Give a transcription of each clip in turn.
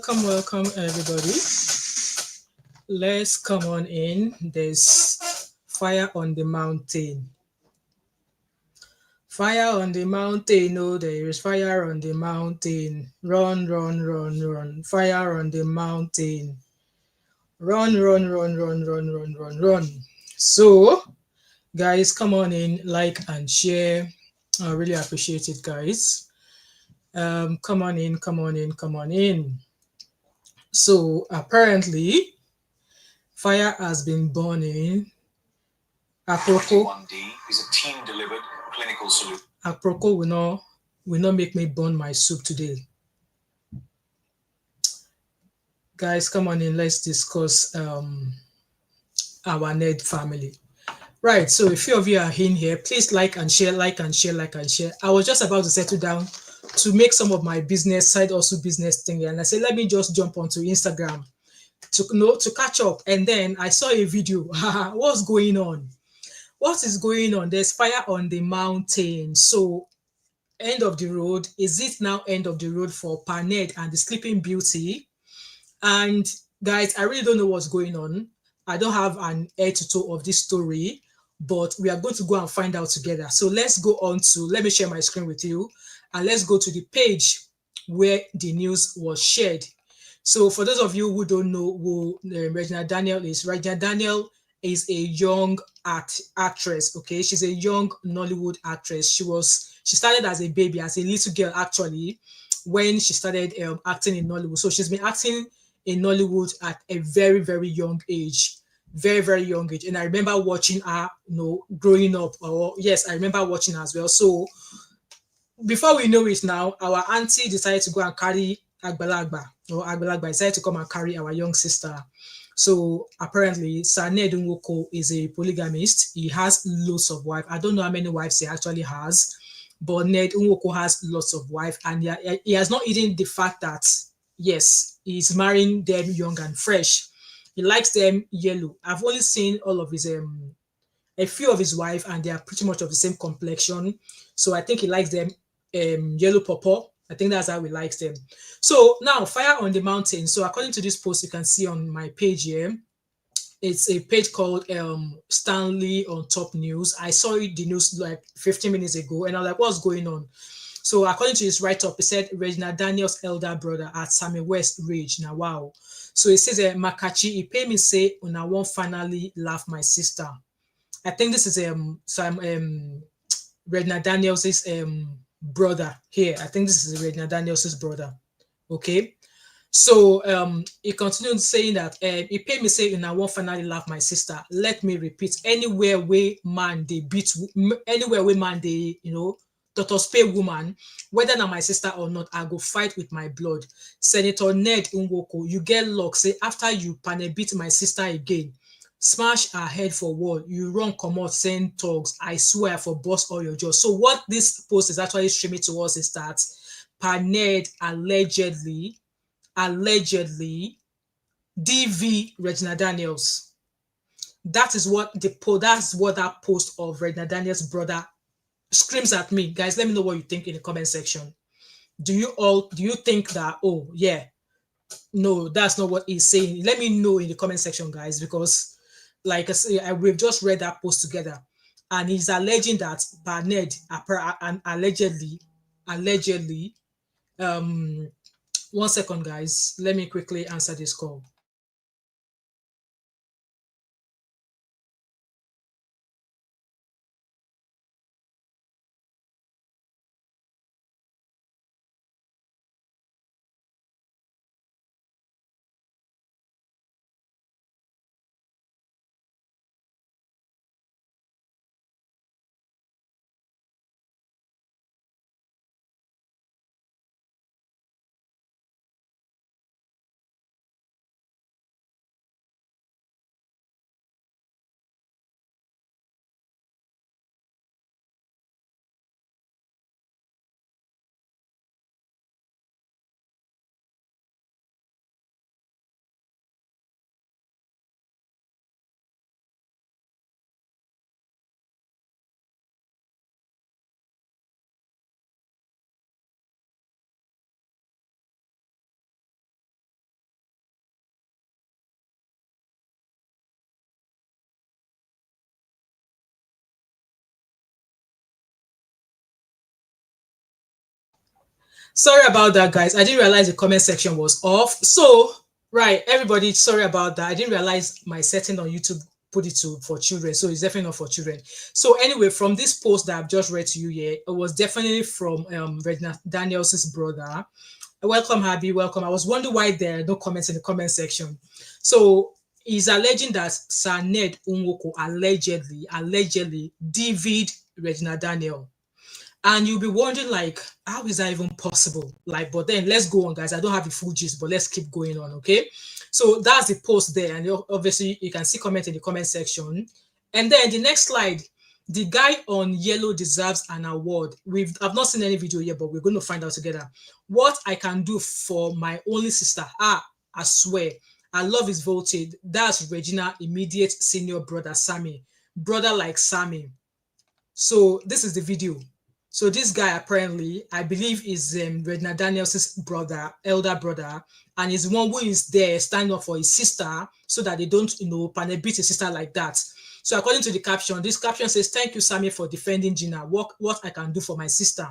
welcome, everybody. Let's come on in. There's fire on the mountain. Fire on the mountain. Oh, there is fire on the mountain. Run, run, run, run. Fire on the mountain. Run, run, run, run, run, run, run, run. So, guys, come on in, like and share. I really appreciate it, guys. Come on in, come on in, come on in. So, apparently, fire has been burning. Aproko, 21D is a team-delivered clinical solution. Aproko will not make me burn my soup today. Guys, come on in. Let's discuss our Ned family. Right. So a few of you are in here. Please like and share, like and share, like and share. I was just about to settle down to make some of my business side also business thing, and I said let me just jump onto Instagram to catch up. And then I saw a video. What's going on? What is going on? There's fire on the mountain. So, end of the road. Is it now end of the road for Paned and the Sleeping Beauty? And guys, I really don't know what's going on. I don't have an head to toe of this story, but we are going to go and find out together. So let's go on to, let me share my screen with you, and let's go to the page where the news was shared. So for those of you who don't know who Regina Daniel is, Regina Daniel is a young actress. Okay, she's a young Nollywood actress. She started as a baby, as a little girl actually, when she started acting in Nollywood. So she's been acting in Nollywood at a very, very young age. Very, very young age. And I remember watching her, growing up. Or yes, I remember watching her as well. So before we know it now, our auntie decided to go and carry Agbalagba, or Agbalagba decided to come and carry our young sister. So apparently, Sane Dunwoko is a polygamist. He has lots of wives. I don't know how many wives he actually has, but Ned Nwoko has lots of wives, and he has not hidden the fact that yes, he's marrying them young and fresh. He likes them yellow. I've only seen all of his a few of his wife, and they are pretty much of the same complexion. So I think he likes them yellow purple. I think that's how he likes them. So now, fire on the mountain. So according to this post, you can see on my page here, it's a page called Stanley on Top News. I saw the news like 15 minutes ago, and I was like, what's going on? So according to his write-up, it said Regina Daniel's elder brother at Sammy West Ridge. Now, wow. So it says, Makachi, he pay me say, una won't finally laugh my sister. I think this is some Regina Daniels' brother here. I think this is Regina Daniels' brother. Okay. So he continued saying that he paid me saying I won't finally love my sister. Let me repeat, anywhere where man they beat, anywhere where man they, Dr. Spay woman, whether not my sister or not, I go fight with my blood. Senator Ned Nwoko, you get luck. Say after you pane beat my sister again, smash her head for wall. You run come out saying talks. I swear for boss all your jaws. So what this post is actually streaming to us is that Paned allegedly DV Regina Daniels. That is what that's what that post of Regina Daniels' brother screams at me. Guys, let me know what you think in the comment section. Do you think that, oh yeah, no, that's not what he's saying? Let me know in the comment section, guys, because like I say, we've just read that post together, and he's alleging that Barnett allegedly, um 1 second, guys. Let me quickly answer this call. Sorry about that, guys. I didn't realize the comment section was off. So, right, everybody, sorry about that. I didn't realize my setting on YouTube put it to for children. So it's definitely not for children. So anyway, from this post that I've just read to you here, it was definitely from Regina Daniels' brother. Welcome, Habi. Welcome. I was wondering why there are no comments in the comment section. So he's alleging that Sir Ned Unwoko allegedly DV'd Regina Daniel. And you'll be wondering, like, how is that even possible? Like, but then let's go on, guys. I don't have the full gist, but let's keep going on, okay? So that's the post there, and obviously you can see comment in the comment section. And then the next slide, the guy on yellow deserves an award. I've not seen any video yet, but we're going to find out together what I can do for my only sister. I swear, I love his voted. That's Regina, immediate senior brother Sammy, brother like Sammy. So this is the video. So this guy apparently, I believe, is Regina Daniels' brother, elder brother, and is one who is there standing up for his sister so that they don't, beat his sister like that. So according to the caption, this caption says, "Thank you, Sammy, for defending Gina. What I can do for my sister."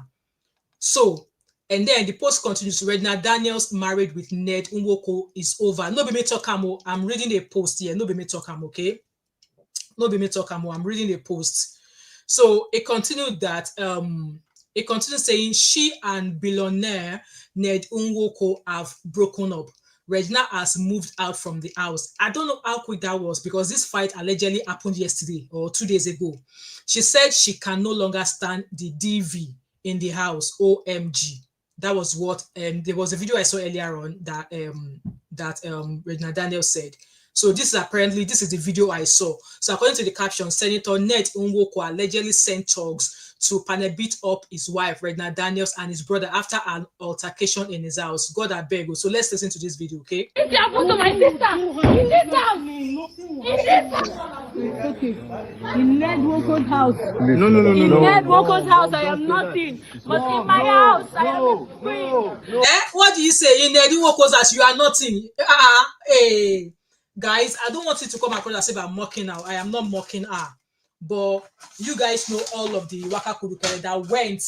So, and then the post continues, Regina Daniels married with Ned Nwoko is over. No be me talk am. I'm reading a post here. No be me talk am, okay? No be me talk am. I'm reading a post. So it continued that it continued saying she and billionaire Ned Nwoko have broken up. Regina has moved out from the house. I don't know how quick that was because this fight allegedly happened yesterday or 2 days ago. She said she can no longer stand the DV in the house. OMG. That was what there was a video I saw earlier on that Regina Daniel said. So this is the video I saw. So according to the caption, Senator Ned Nwoko allegedly sent thugs to beat up his wife, Regina Daniels, and his brother after an altercation in his house. God, I beg you. So let's listen to this video, okay? It happened to my sister. In this house. Okay. In Ned Nwoko's house. No. In Ned Nwoko's house, I am nothing. But in my house, I am free. What do you say? In Ned Nwoko's house, you are nothing. Hey. Guys, I don't want you to come across as if I'm mocking her. I am not mocking her. But you guys know all of the Waka Kurukere that went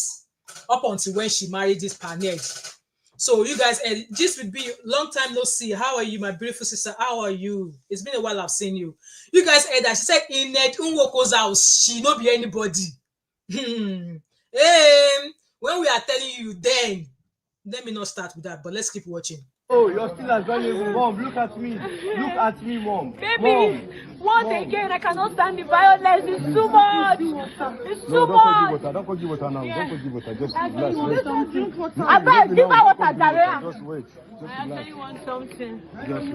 up until when she married this Paned. So you guys, this would be long time no see. How are you, my beautiful sister? How are you? It's been a while I've seen you. You guys heard that she said in Ned Nwoko's house, she no be anybody. When we are telling you, then let me not start with that, but let's keep watching. Oh, you're still as valuable, Mom. Look at me. Look at me, Mom. Baby, Mom. once again, I cannot stand the violence. It's too much. It's too much. Don't go give water now. Don't go give water. Just relax. I bet give her water, Daria. Just wait. Just I relax. actually want something. Just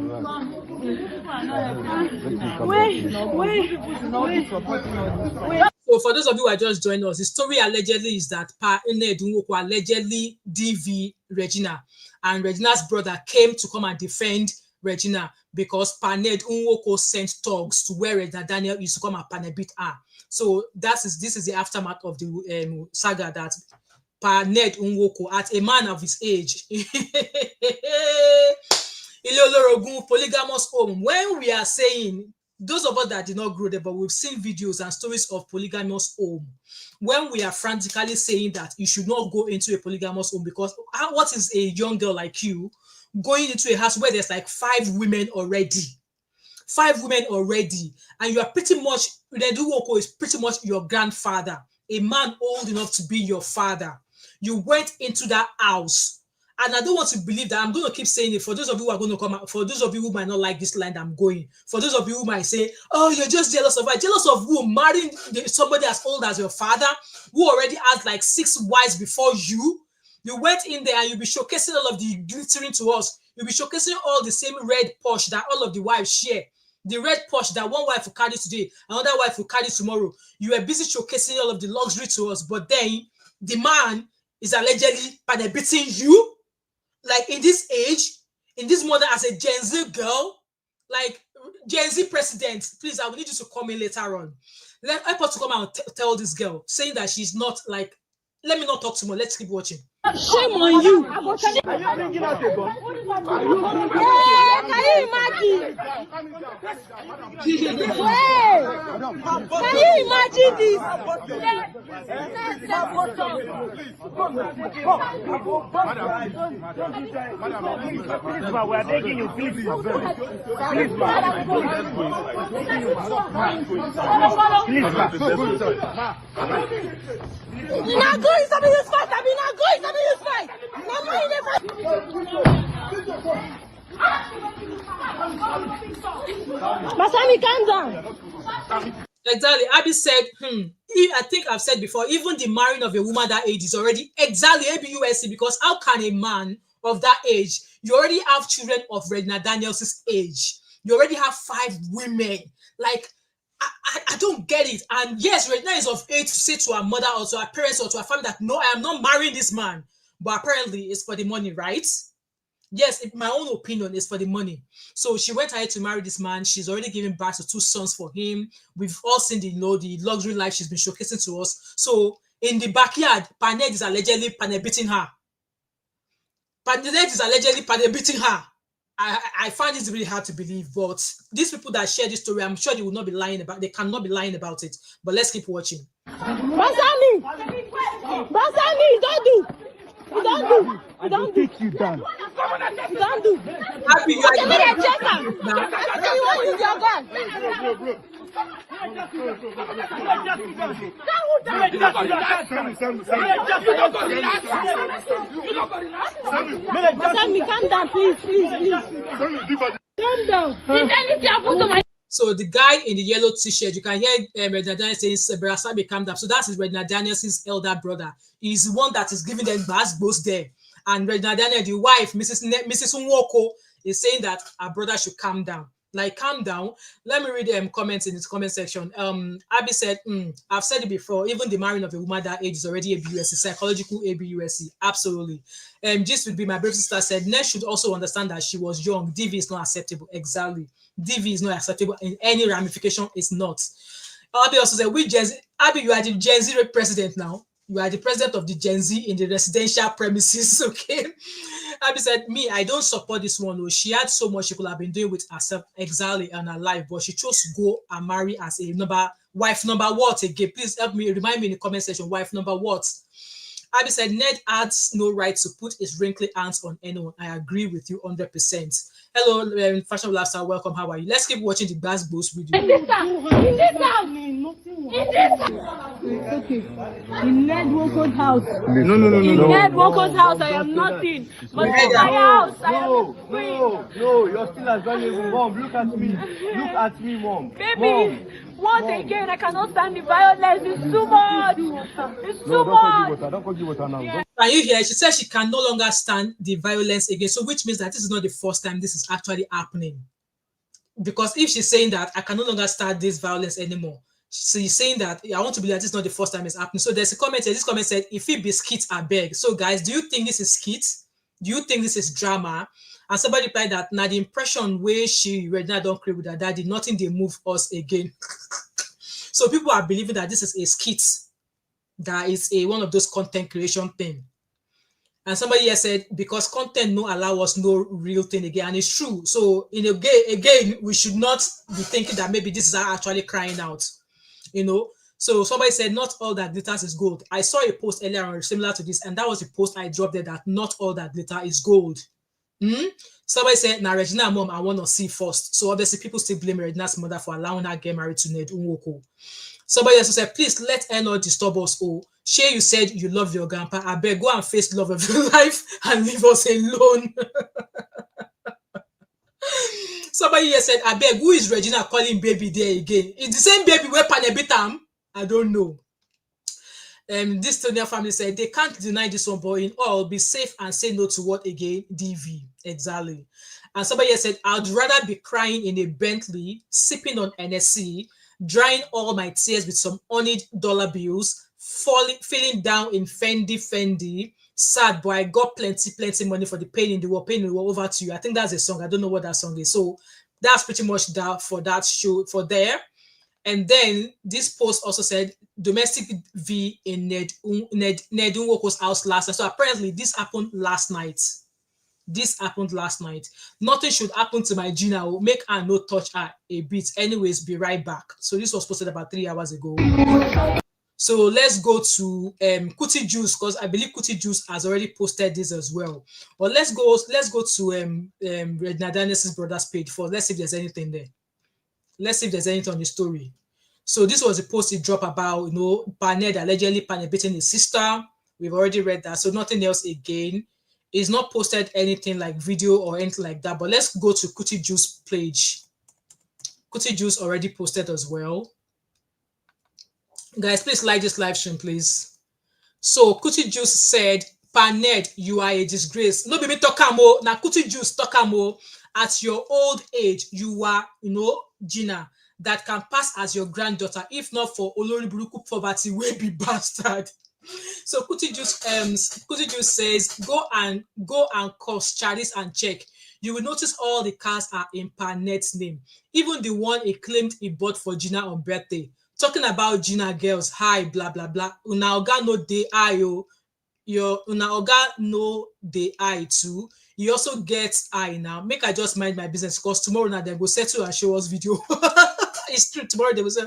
Wait. So for those of you who are just joining us, the story allegedly is that Pa Ned Nwoko allegedly DV Regina, and Regina's brother came to come and defend Regina because Pa Ned Nwoko sent thugs to where Regina Daniel used to come and beat her. So this is the aftermath of the saga that Pa Ned Nwoko, at a man of his age, polygamous home. When we are saying, those of us that did not grow there, but we've seen videos and stories of polygamous home, when we are frantically saying that you should not go into a polygamous home, because what is a young girl like you going into a house where there's like 5 women already? 5 women already, and you are pretty much, Ned Nwoko is pretty much your grandfather, a man old enough to be your father. You went into that house. And I don't want to believe that. I'm going to keep saying it for those of you who are going to come out, for those of you who might not like this line I'm going, for those of you who might say, oh, you're just jealous of her. Jealous of who? Marrying somebody as old as your father, who already has like 6 wives before you. You went in there and you'll be showcasing all of the glittering to us. You'll be showcasing all the same red Porsche that all of the wives share. The red Porsche that one wife will carry today, another wife will carry tomorrow. You are busy showcasing all of the luxury to us, but then the man is allegedly beating you. Like in this age, in this mother as a Gen Z girl, like Gen Z president, please, I will need you to come in later on. Let us to come and tell this girl, saying that she's not like, let me not talk too much. Let's keep watching. Shame on you. Are you bringing out a gun? Can you imagine? Hey, can you imagine this? Please, ma, we are begging you, please. Please, ma. Please, ma. You're not going to be used fight. I'm not going to be used fight. Masami, calm down. Exactly. Abby said, I think I've said before, even the marrying of a woman that age is already exactly ABUSC, because how can a man of that age, you already have children of Regina Daniels' age, you already have 5 women, like, I don't get it. And yes, Regina is of age to say to her mother or to her parents or to her family that no, I am not marrying this man, but apparently it's for the money, right? Yes, my own opinion is for the money. So she went ahead to marry this man. She's already given birth to 2 sons for him. We've all seen the the luxury life she's been showcasing to us. So in the backyard, Paned is allegedly beating her. Paned is allegedly beating her. I find this really hard to believe, but these people that share this story, I'm sure they will not be lying about. They cannot be lying about it. But let's keep watching. Basami, don't do. You don't do. You don't do. Take you down. You don't do. Happy you are You want to use your gun. Basami, calm down, please. Calm down. If anything happens to my... So the guy in the yellow t-shirt, you can hear Regina Daniels saying, Brasami, calm down. So that's Regina Daniels' elder brother. He's the one that is giving them bass there. And Regina Daniels, the wife, Mrs. Nwoko, is saying that her brother should calm down. Like, calm down. Let me read comments in the comment section. Abby said, I've said it before, even the marrying of a woman that age is already ABUSC, psychological ABUSC. Absolutely. Just would be my brother sister said, Ned should also understand that she was young. DV is not acceptable. Exactly. DV is not acceptable in any ramification. It's not. Abby also said, Abby, you are the Gen Z president now. You are the president of the Gen Z in the residential premises, okay? Abby said, me, I don't support this one. Oh, she had so much she could have been doing with herself, exactly, and her life, but she chose to go and marry as a wife number what again? Please help me, remind me in the comment section, wife number what? Abby said, Ned has no right to put his wrinkly hands on anyone. I agree with you 100%. Hello, Fashion Lifestyle, welcome, how are you? Let's keep watching the Bass Boost video. Okay. In Ned Woko's house. No. In Ned Woko's house, I am nothing. But in my house, I am free. No, you're still as valuable. Mom, look at me. Look at me, Mom. Baby, once again, I cannot stand the violence. It's too much. It's too much. Don't call you water now. Yeah. Can you hear? She said she can no longer stand the violence again. So which means that this is not the first time this is actually happening. Because if she's saying that I can no longer stand this violence anymore, she's saying that I want to believe that this is not the first time it's happening. So there's a comment here. This comment said, if it be skits, I beg. So guys, do you think this is skits? Do you think this is drama? And somebody replied that now the impression where she Regina don't agree with her daddy, nothing they move us again. So people are believing that this is a skit, that is a one of those content creation thing. And somebody here said, because content no allow us no real thing again. And it's true. So in again, we should not be thinking that maybe this is actually crying out. You know, so somebody said not all that glitters is gold. I saw a post earlier on similar to this, and that was the post I dropped there, that not all that glitter is gold. Somebody said, now Regina mom, I want to see first. So obviously people still blame Regina's mother for allowing her to get married to Ned Nwoko. Somebody else said, please let her not disturb us. Oh, Shay, you said you love your grandpa. I beg, go and face love of your life and leave us alone. Somebody here said, I beg, who is Regina calling baby there again? It's the same baby where Panebitam? I don't know. This Tonia family said they can't deny this one, but in all, be safe and say no to what again? DV. Exactly. And somebody here said, I'd rather be crying in a Bentley, sipping on NSC, drying all my tears with some honeyed dollar bills, feeling down in Fendi. Sad, but I got plenty money for the pain in the world. Pain in the world, over to you. I think that's a song. I don't know what that song is. So that's pretty much that for that show for there. And then this post also said domestic V in Ned Nwoko's house last night. So apparently this happened last night. This happened last night. Nothing should happen to my Gina. Will make her no touch her a bit. Anyways, be right back. So this was posted about 3 hours ago. So let's go to Kuti Juice, because I believe Kuti Juice has already posted this as well. But let's go to Regina Daniels' brother's page first. Let's see if there's anything there. Let's see if there's anything on the story. So this was a post he dropped about, Paned allegedly beating his sister. We've already read that. So nothing else again. He's not posted anything like video or anything like that. But let's go to Kuti Juice page. Kuti Juice already posted as well. Guys, please like this live stream, please. So Kuti Juice said, Paned, you are a disgrace. No baby tokamo. Now Kuti Juice tokamo. At your old age, you are, Gina, that can pass as your granddaughter, if not for Olori Buruku poverty, will be bastard. So Kuti Juice says, go and cost Charis and check. You will notice all the cars are in Paned's name. Even the one he claimed he bought for Gina on birthday. Talking about Gina girls, hi, blah, blah, blah. Una oga no de ayo. Your una oga no de I too. You also get I now. Make I just mind my business, because tomorrow now they go settle and show us video. It's true. Tomorrow they will say,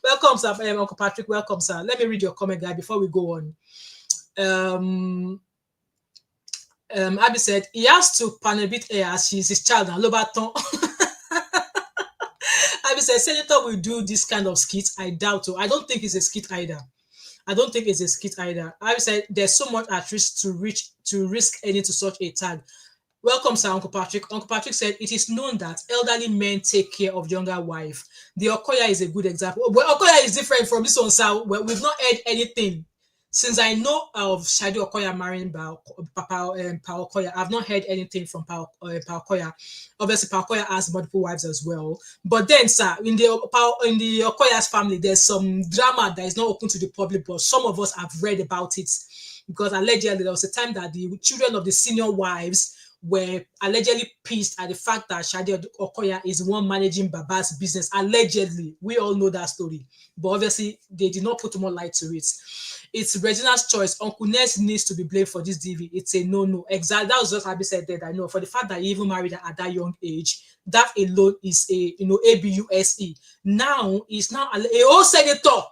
welcome, sir. Uncle Patrick, welcome, sir. Let me read your comment, guy, before we go on. Abby said he has to panabit her as she's his child and Lobaton. Abby said Senator will do this kind of skit. I doubt so. I don't think it's a skit either. Abby said there's so much at risk to risk heading to such a tag. Welcome, sir, Uncle Patrick. Uncle Patrick said, it is known that elderly men take care of younger wife. The Okoya is a good example. Well, Okoya is different from this one, sir. Well, we've not heard anything. Since I know of Shadi Okoya marrying Papa Okoya, I've not heard anything from Pa Okoya. Obviously, Pa Okoya has multiple wives as well. But then, sir, in the Okoya's family, there's some drama that is not open to the public, but some of us have read about it. Because allegedly, there was a time that the children of the senior wives were allegedly pissed at the fact that Shadi Okoya is the one managing Baba's business. Allegedly, we all know that story. But obviously, they did not put more light to it. It's Regina's choice. Uncle Ness needs to be blamed for this DV. It's a no-no. Exactly. That was just Abby said that I know. For the fact that he even married her at that young age, that alone is a ABUSE. Now he's now a whole senator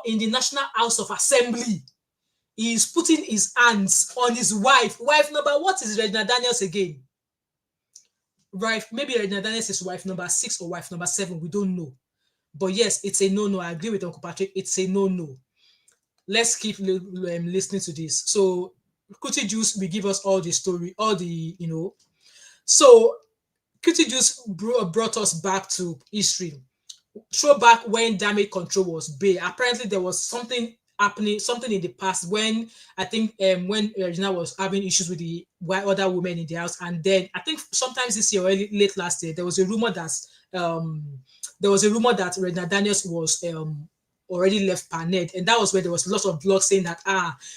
in the National House of Assembly. He is putting his hands on his wife. Wife number, what is Regina Daniels again? Wife, maybe Regina Daniels is wife number 6 or wife number 7. We don't know. But yes, it's a no-no. I agree with Uncle Patrick. It's a no-no. Let's keep listening to this. So, Kuti Juice will give us all the story, So, Kuti Juice brought us back to history. Throwback when damage control was big. Apparently, there was something happening, something in the past when I think when Regina was having issues with the other women in the house, and then I think sometimes this year or late last year there was a rumor that Regina Daniels was already left Paned, and that was where there was lots of blogs saying that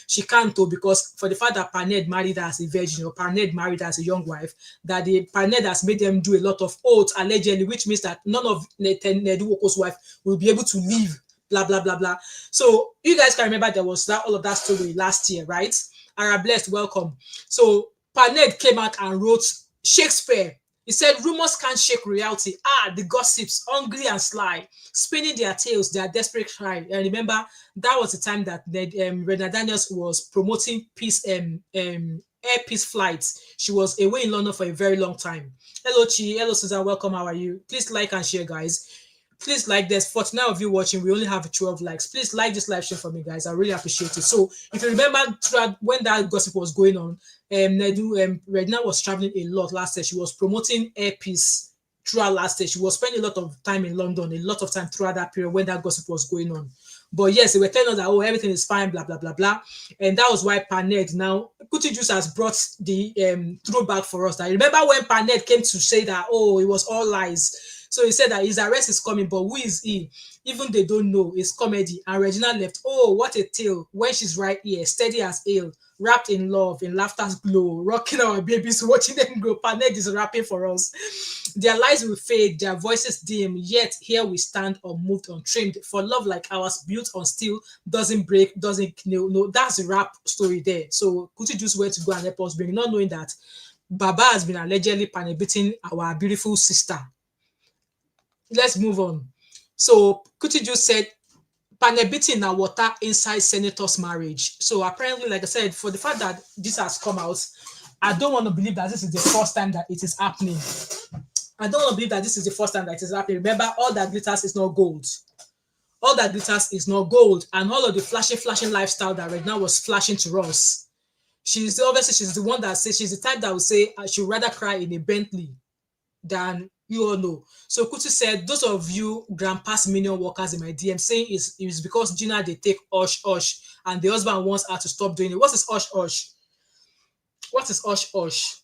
she can't do, because for the fact that Paned married her as a virgin or Paned married her as a young wife, that the Paned has made them do a lot of oaths allegedly, which means that none of Ned Nwoko's wife will be able to leave. Blah blah blah blah. So you guys can remember there was all of that story last year, right? Ara Blessed, welcome. So Paned came out and wrote Shakespeare. He said, rumors can't shake reality. The gossips, hungry and sly, spinning their tales, their desperate cry. And remember, that was the time that Regina Daniels was promoting peace, air peace flights. She was away in London for a very long time. Hello, Chi. Hello, Susan. Welcome. How are you? Please like and share, guys. Please like this. 49 of you watching, we only have 12 likes. Please like this live stream for me, guys. I really appreciate it. So if you remember when that gossip was going on, Regina was traveling a lot last year. She was promoting air peace throughout last year. She was spending a lot of time in London, a lot of time throughout that period when that gossip was going on. But yes, they were telling us that, everything is fine, blah, blah, blah, blah. And that was why Paned now, Kuti Juice has brought the throwback for us. That remember when Paned came to say that, it was all lies. So he said that his arrest is coming, but who is he? Even they don't know. It's comedy. And Regina left. Oh, what a tale. When she's right here, steady as ale. wrapped in love, in laughter's glow, rocking our babies, watching them grow. Paned is rapping for us. Their lives will fade, their voices dim, yet here we stand unmoved, untrimmed. For love like ours, built on steel, doesn't break, doesn't kill. No, that's the rap story there. So Kuti just went to go and help us bring, not knowing that Baba has been allegedly beating our beautiful sister. Let's move on. So Kuti just said beating na water inside senator's marriage. So apparently, like I said, for the fact that this has come out, I don't want to believe that this is the first time that it is happening. I don't want to believe that this is the first time that it is happening. Remember, all that glitters is not gold. All that glitters is not gold. And all of the flashing lifestyle that Regina was flashing to us. She's the one that says she's the type that will say she'd rather cry in a Bentley than you all know. So Kuti said, those of you grandpa's minion workers in my DM saying is because Gina they take osh and the husband wants her to stop doing it. What is osh? What is osh?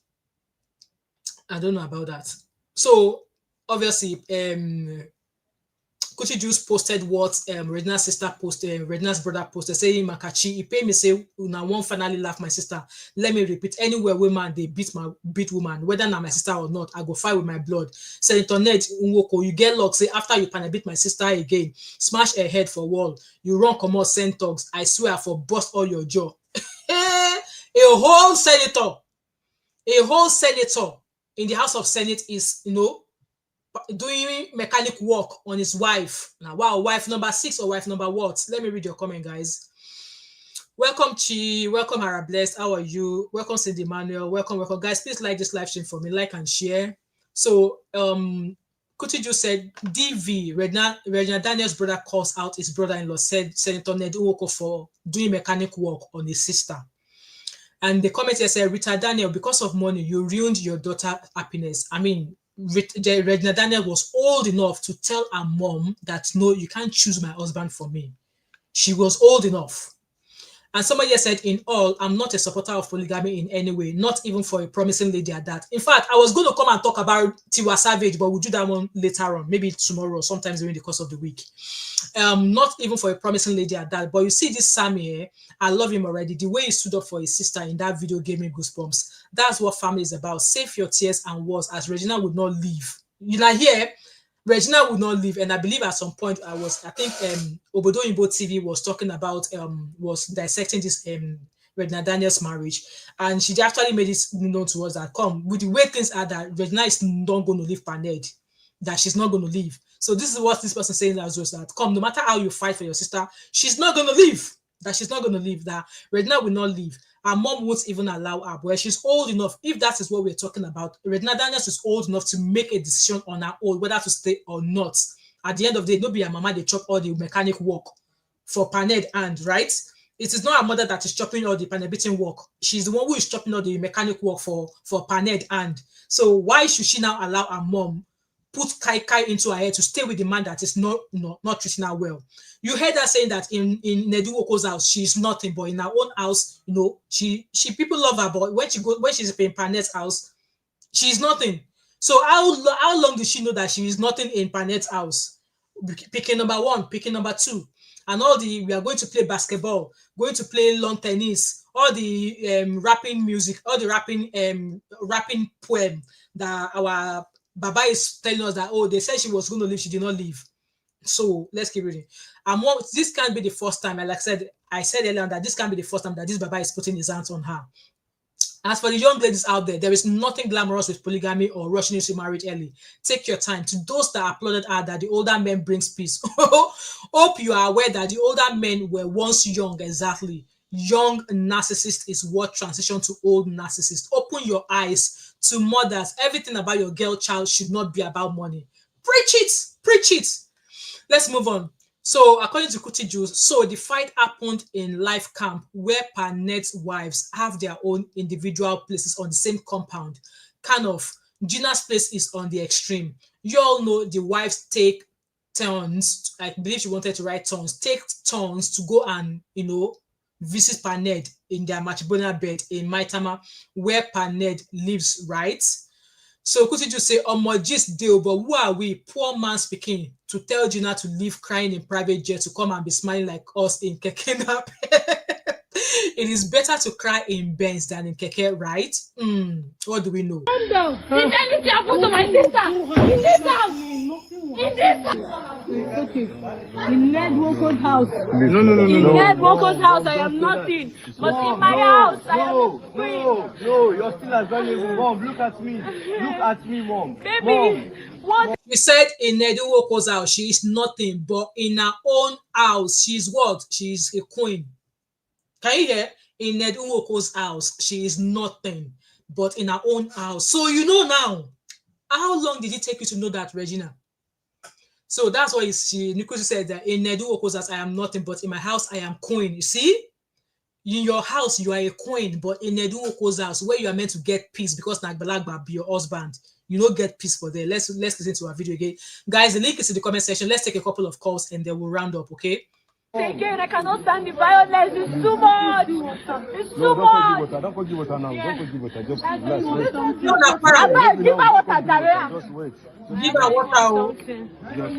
I don't know about that. So obviously, Kuti Juice posted what Regina's sister posted, Regina's brother posted, saying Makachi, he paid me say, "Una won't finally laugh my sister. Let me repeat, anywhere women they beat woman, whether na my sister or not, I go fight with my blood. Senator Ned Nwoko, you get luck, say after you pan beat my sister again, smash her head for wall. You run come out send talks. I swear for bust all your jaw." A whole senator in the House of Senate is, doing mechanic work on his wife. Now, wow, wife number 6 or wife number what? Let me read your comment, guys. Welcome, Chi. Welcome, Hara Blessed. How are you? Welcome, Cindy Emmanuel. Welcome. Guys, please like this live stream for me. Like and share. So, Kutiju said, DV, Regina Daniel's brother calls out his brother-in-law, said Senator Ned Nwoko for doing mechanic work on his sister. And the comment here said, Rita Daniel, because of money, you ruined your daughter's happiness. I mean, Regina Daniel was old enough to tell her mom that, no, you can't choose my husband for me. She was old enough. And somebody said, in all, I'm not a supporter of polygamy in any way, not even for a promising lady at that. In fact, I was going to come and talk about Tiwa Savage, but we'll do that one later on, maybe tomorrow, sometimes during the course of the week. Not even for a promising lady at that. But you see this Sammy here, I love him already. The way he stood up for his sister in that video gave me goosebumps. That's what family is about. Save your tears and words, as Regina would not leave. You know, here, Regina would not leave, and I believe at some point I think Obodo Imbo TV was talking about was dissecting this Regina Daniel's marriage, and she actually made it known to us that come with the way things are, that Regina is not going to leave Paned, that she's not going to leave. So this is what this person saying as well, that come, no matter how you fight for your sister, she's not going to leave. That she's not going to leave. That Regina will not leave. Her mom won't even allow her, but she's old enough. If that is what we're talking about, Regina Daniels is old enough to make a decision on her own whether to stay or not. At the end of the day, no be her mama they chop all the mechanic work for Paned and right. It is not her mother that is chopping all the Paned beating work. She's the one who is chopping all the mechanic work for Paned and. So why should she now allow her mom put kai into her head to stay with the man that is not treating her well? You heard her saying that in Nedu Oko's house, she's nothing, but in her own house, she people love her, but when she's in Panet's house, she's nothing. So how long does she know that she is nothing in Panet's house? Picking number 1, picking number 2, and we are going to play basketball, going to play lawn tennis, all the rapping music, all the rapping poem that our Baba is telling us that, they said she was going to leave, she did not leave. So let's keep reading. This can't be the first time. And like I said earlier that this can't be the first time that this Baba is putting his hands on her. As for the young ladies out there is nothing glamorous with polygamy or rushing into marriage early. Take your time. To those that applauded her that the older men brings peace, hope you are aware that the older men were once young. Exactly. Young narcissist is what transitioned to old narcissist. Open your eyes to mothers. Everything about your girl child should not be about money. Preach it. Let's move on. So, according to Kuti Juice, so the fight happened in life camp where Panet's wives have their own individual places on the same compound. Kind of. Gina's place is on the extreme. You all know the wives take turns. I believe she wanted to write turns. Take turns to go and, visit Paned in their matrimonial bed in Maitama, where Paned lives, right? So Kuti just say, gist deal, but who are we, poor man speaking, to tell Gina to leave crying in private jet to come and be smiling like us in Kekenap? It is better to cry in Benz than in Keke, right? What do we know? Calm down. Did anything happen to my sister? In this house. In this house. Okay. In Ned Woko's house. No. In Ned Woko's house, I am nothing. But in my house, I am a queen. No, you're still as valuable. Mom, look at me. Look at me, Mom. Baby, what? We said in Neduwoko's house, she is nothing, but in her own house, she's what? She is a queen. Can you hear? In Neduwoko's house, she is nothing, but in her own house. So you know now. How long did it take you to know that, Regina? So that's why Nikusi said that in Neduwoko's house, I am nothing, but in my house, I am queen. You see? In your house, you are a queen, but in Neduwoko's house, where you are meant to get peace because Nagbalagba be your husband, you don't get peace for there. Let's listen to our video again. Guys, the link is in the comment section. Let's take a couple of calls and then we'll round up, okay? Again, I cannot stand the violence. It's too much. It's too much. Don't forgive water now. Don't forgive water. Just Abba, give her water, Daria. Just wait. Give her water. Just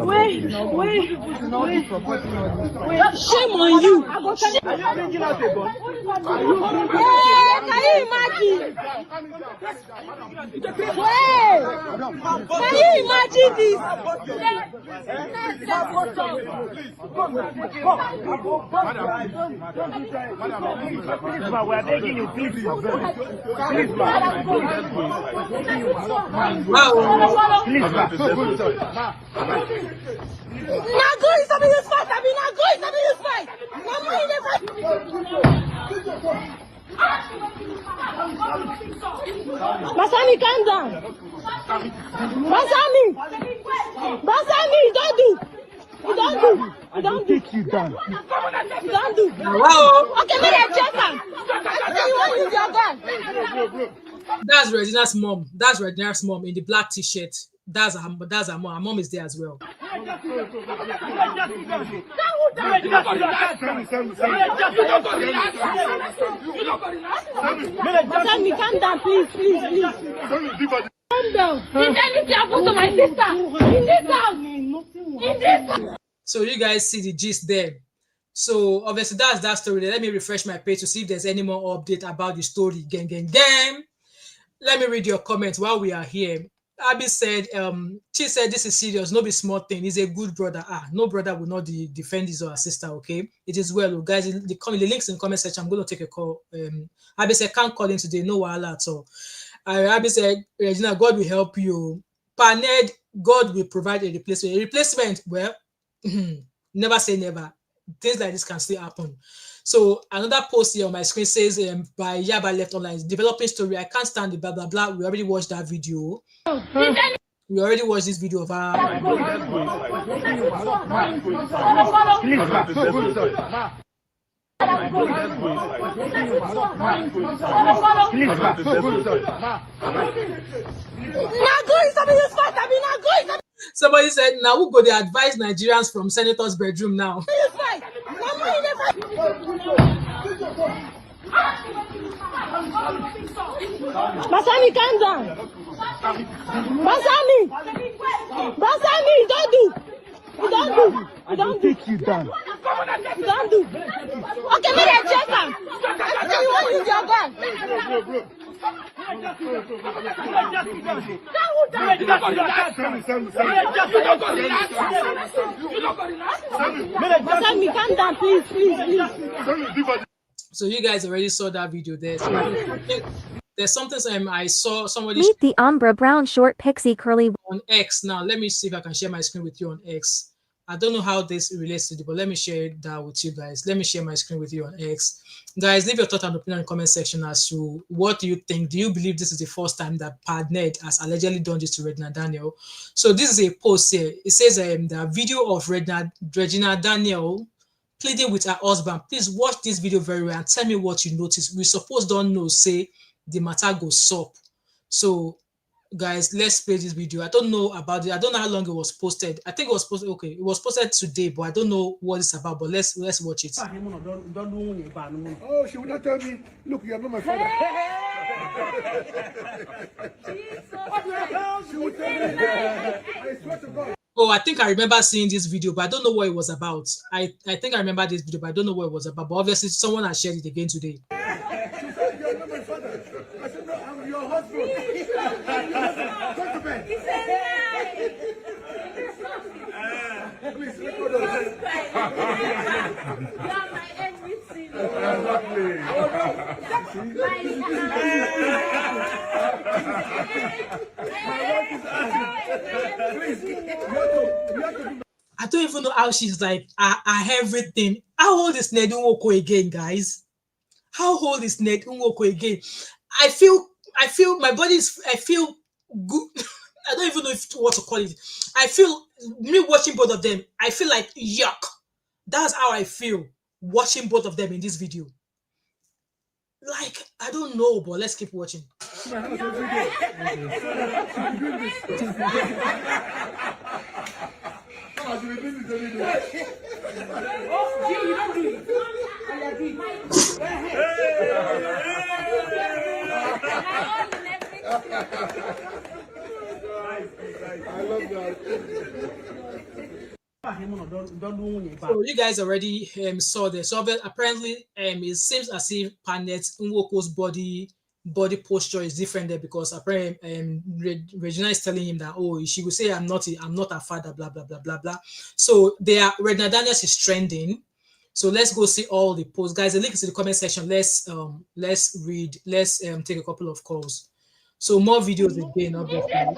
Wait. Shame on you. Can you imagine? Wait. Can you imagine this? We're begging you, please. Wow. Now go is something you fight. I mean, now go is something you fight. Mama, you never. Basami, calm down. Basami, don't do. You don't do. You don't do. Take you down. You don't do. Wow. Okay, maybe I check him. You want to use your gun. That's Regina's mom. That's Regina's mom in the black t-shirt. That's her mom. Her mom is there as well. Basami, calm down, please. Calm down. Did anything happen to my sister? In this house. In this house. So you guys see the gist there. So obviously that's that story there. Let me refresh my page to see if there's any more update about the story. Gang. Let me read your comments while we are here. Abby said, she said this is serious, no be small thing. He's a good brother. No brother will not defend his or her sister, okay? It is well, guys. The links in the comment section. I'm going to take a call. Abby said, can't call in today, no wahala at all. Abby said, Regina, God will help you. Paned, God will provide a replacement. A replacement, well, never say never. Things like this can still happen. So another post here on my screen says by Yaba Left Online, developing story. I can't stand the blah blah blah. We already watched that video. We already watched this video of her. Somebody said, now who go to advise Nigerians from Senator's bedroom now? Basami, calm down. Basami, don't do. You don't do. You don't do. Take you down. You don't do. Okay, maybe I check him. You want to use your gun. Basami, calm down, please. So you guys already saw that video there. So there's something I saw somebody Meet the Umbra brown short pixie curly on X. Now let me see if I can share my screen with you on X. I don't know how this relates to it, but let me share that with you guys. Let me share my screen with you on X. Guys, leave your thought and opinion in the comment section as to what do you think. Do you believe this is the first time that Padned has allegedly done this to Regina Daniel? So this is a post here. It says the video of Regina Daniel pleading with her husband. Please watch this video very well and tell me what you notice. We suppose don't know, say the matter goes up. So guys, let's play this video. I don't know about it. I don't know how long it was posted. I think it was posted. Okay, it was posted today, but I don't know what it's about. But let's watch it. Oh, she would not tell me. Look, you are not my father. She would tell me. I swear to God. Oh, I think I remember seeing this video, but I don't know what it was about. I think I remember this video, but I don't know what it was about. But obviously, someone has shared it again today. She said, "You're not my father." I said, "No, I'm your husband." Go to bed. It's a lie. Please record us. You are my everything. I don't even know how she's like, I everything. How old is Ned Nwoko again, guys? How old is Ned Nwoko again? I feel my body's, I feel good. I don't even know what to call it. I feel, me watching both of them, I feel like yuck. That's how I feel watching both of them in this video. Like, I don't know, but let's keep watching. I love that. So you guys already saw this. So apparently, it seems as if Panet Nwoko's body posture is different there, because apparently Regina is telling him that, oh, she will say I'm not a father, blah blah blah blah blah. So Regina Daniels is trending. So let's go see all the posts, guys. The link is in the comment section. Let's read. Let's take a couple of calls. So more videos again, obviously. I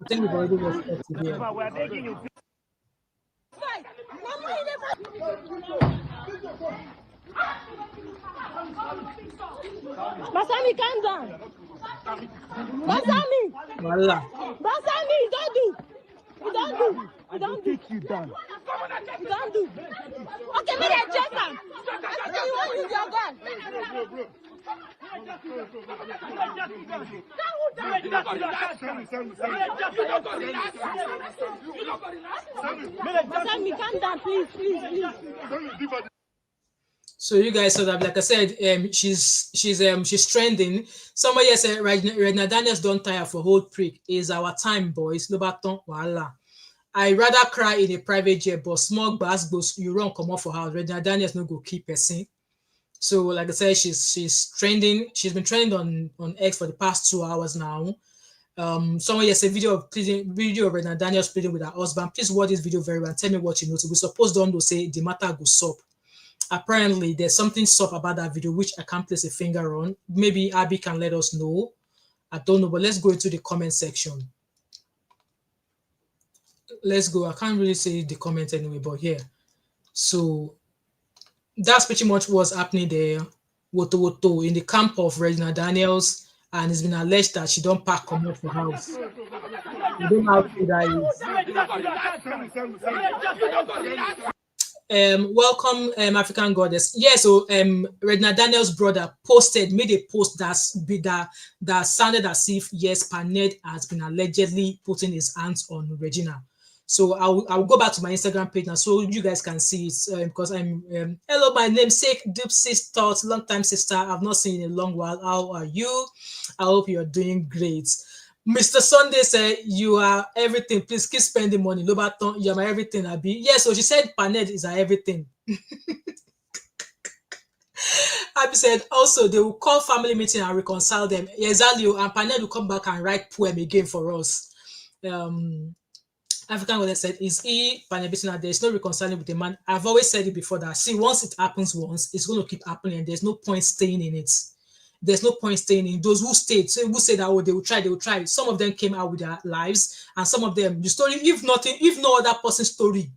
think we've already watched that today. We're begging you. Basami, calm down. Basami, Voila. Basami, you don't do. You don't do. You don't do. You down. You don't do. Okay, me dey chase am. I say you wan use your gun. Basami, calm down, please, please, please. So you guys saw that, like I said, she's trending. Somebody here said, Regina Daniels don't tire for hold prick. Is our time, boys. No baton, voila. I rather cry in a private jet, but small bass you run come off for her. Regina Daniels no go keep person. So like I said, she's trending. She's been trending on X for the past 2 hours now. Someone here said video of Regina Daniels pleading with her husband. Please watch this video very well and tell me what you notice. We supposed don't know say the matter go sup. Apparently there's something sup about that video which I can't place a finger on. Maybe Abby can let us know. I don't know, but let's go into the comment section. Let's go. I can't really say the comment anyway, but yeah. So that's pretty much what's happening there. Woto in the camp of Regina Daniels, and it's been alleged that she don't pack come off the house. You don't know how true that is. Welcome, African Goddess. Yeah, so Regina Daniels' brother made a post that sounded as if, yes, Paned has been allegedly putting his hands on Regina. So I'll go back to my Instagram page now so you guys can see it, because I'm hello, my namesake, deep sister, long time sister. I've not seen you in a long while. How are you? I hope you're doing great. Mr. Sunday said, you are everything. Please keep spending money. Lobaton, you're my everything, Abi. Yeah, so she said Paned is her everything. Abby said, also, they will call family meeting and reconcile them. Exactly, and Paned will come back and write poem again for us. African Goddess said, is he Paned? There's no reconciling with the man. I've always said it before that, see, once it happens once, it's going to keep happening, and there's no point staying in it. There's no point staying in. Those who stayed, so who said that, oh, they will try. Some of them came out with their lives, and some of them, the story, if no other person's story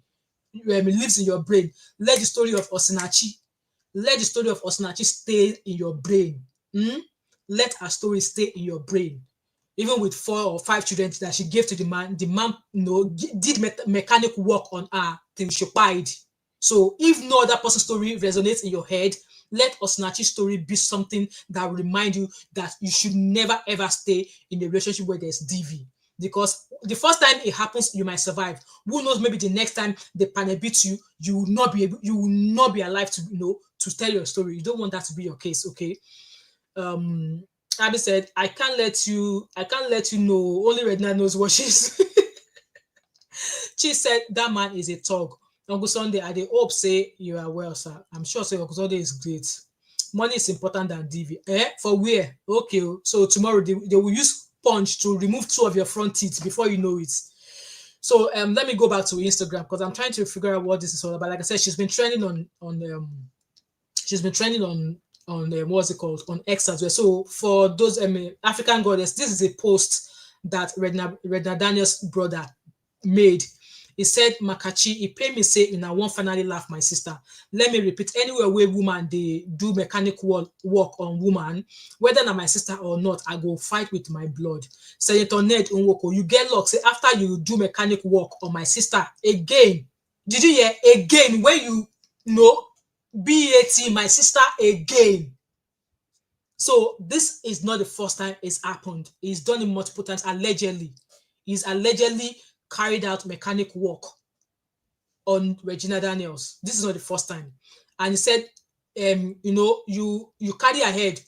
lives in your brain, let the story of Osinachi stay in your brain. Let her story stay in your brain. Even with 4 or 5 children that she gave to the man, did mechanic work on her till she died. So if no other person's story resonates in your head, let Osinachi's story be something that will remind you that you should never ever stay in a relationship where there's DV. Because the first time it happens, you might survive. Who knows? Maybe the next time the panel beats you, you will not be alive to tell your story. You don't want that to be your case, okay? Abby said, I can't let you know. Only Regina knows what she's. She said that man is a thug. Uncle Sunday, I dey hope say you are well, sir. I'm sure say Uncle Sunday is great. Money is important than DV. For where? Okay. So tomorrow they will use sponge to remove 2 of your front teeth before you know it. So let me go back to Instagram because I'm trying to figure out what this is all about. Like I said, she's been trending on she's been trending on what's it called, on X as well. So for those African goddess, this is a post that Redna Daniels' brother made. He said, Makachi, he pay me say, I won't finally laugh my sister. Let me repeat, anywhere where woman they do mechanic work on woman, whether na my sister or not, I go fight with my blood. Senator Ned Nwoko, you get luck. Say after you do mechanic work on my sister again. Did you hear again when you know BAT my sister again? So this is not the first time it's happened. He's done it multiple times, allegedly. He's allegedly carried out mechanic work on Regina Daniels. This is not the first time. And he said, you carry ahead,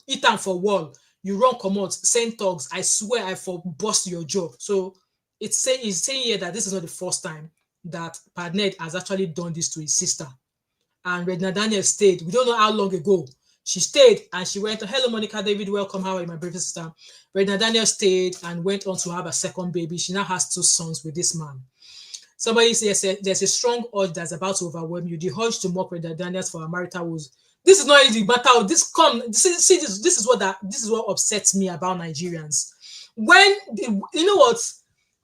eat them for wall, you run commot, send thugs. I swear I for bust your job. So he's saying here that this is not the first time that Padned has actually done this to his sister. And Regina Daniels stayed. We don't know how long ago. She stayed and she went, hello, Monica David, welcome. How are you, my brave sister? Regina Daniels stayed and went on to have a second baby. She now has 2 sons with this man. Somebody says there's a strong urge that's about to overwhelm you. The urge to mock Regina Daniels for her marital woes. This is not the matter. This is what upsets me about Nigerians. When you know what,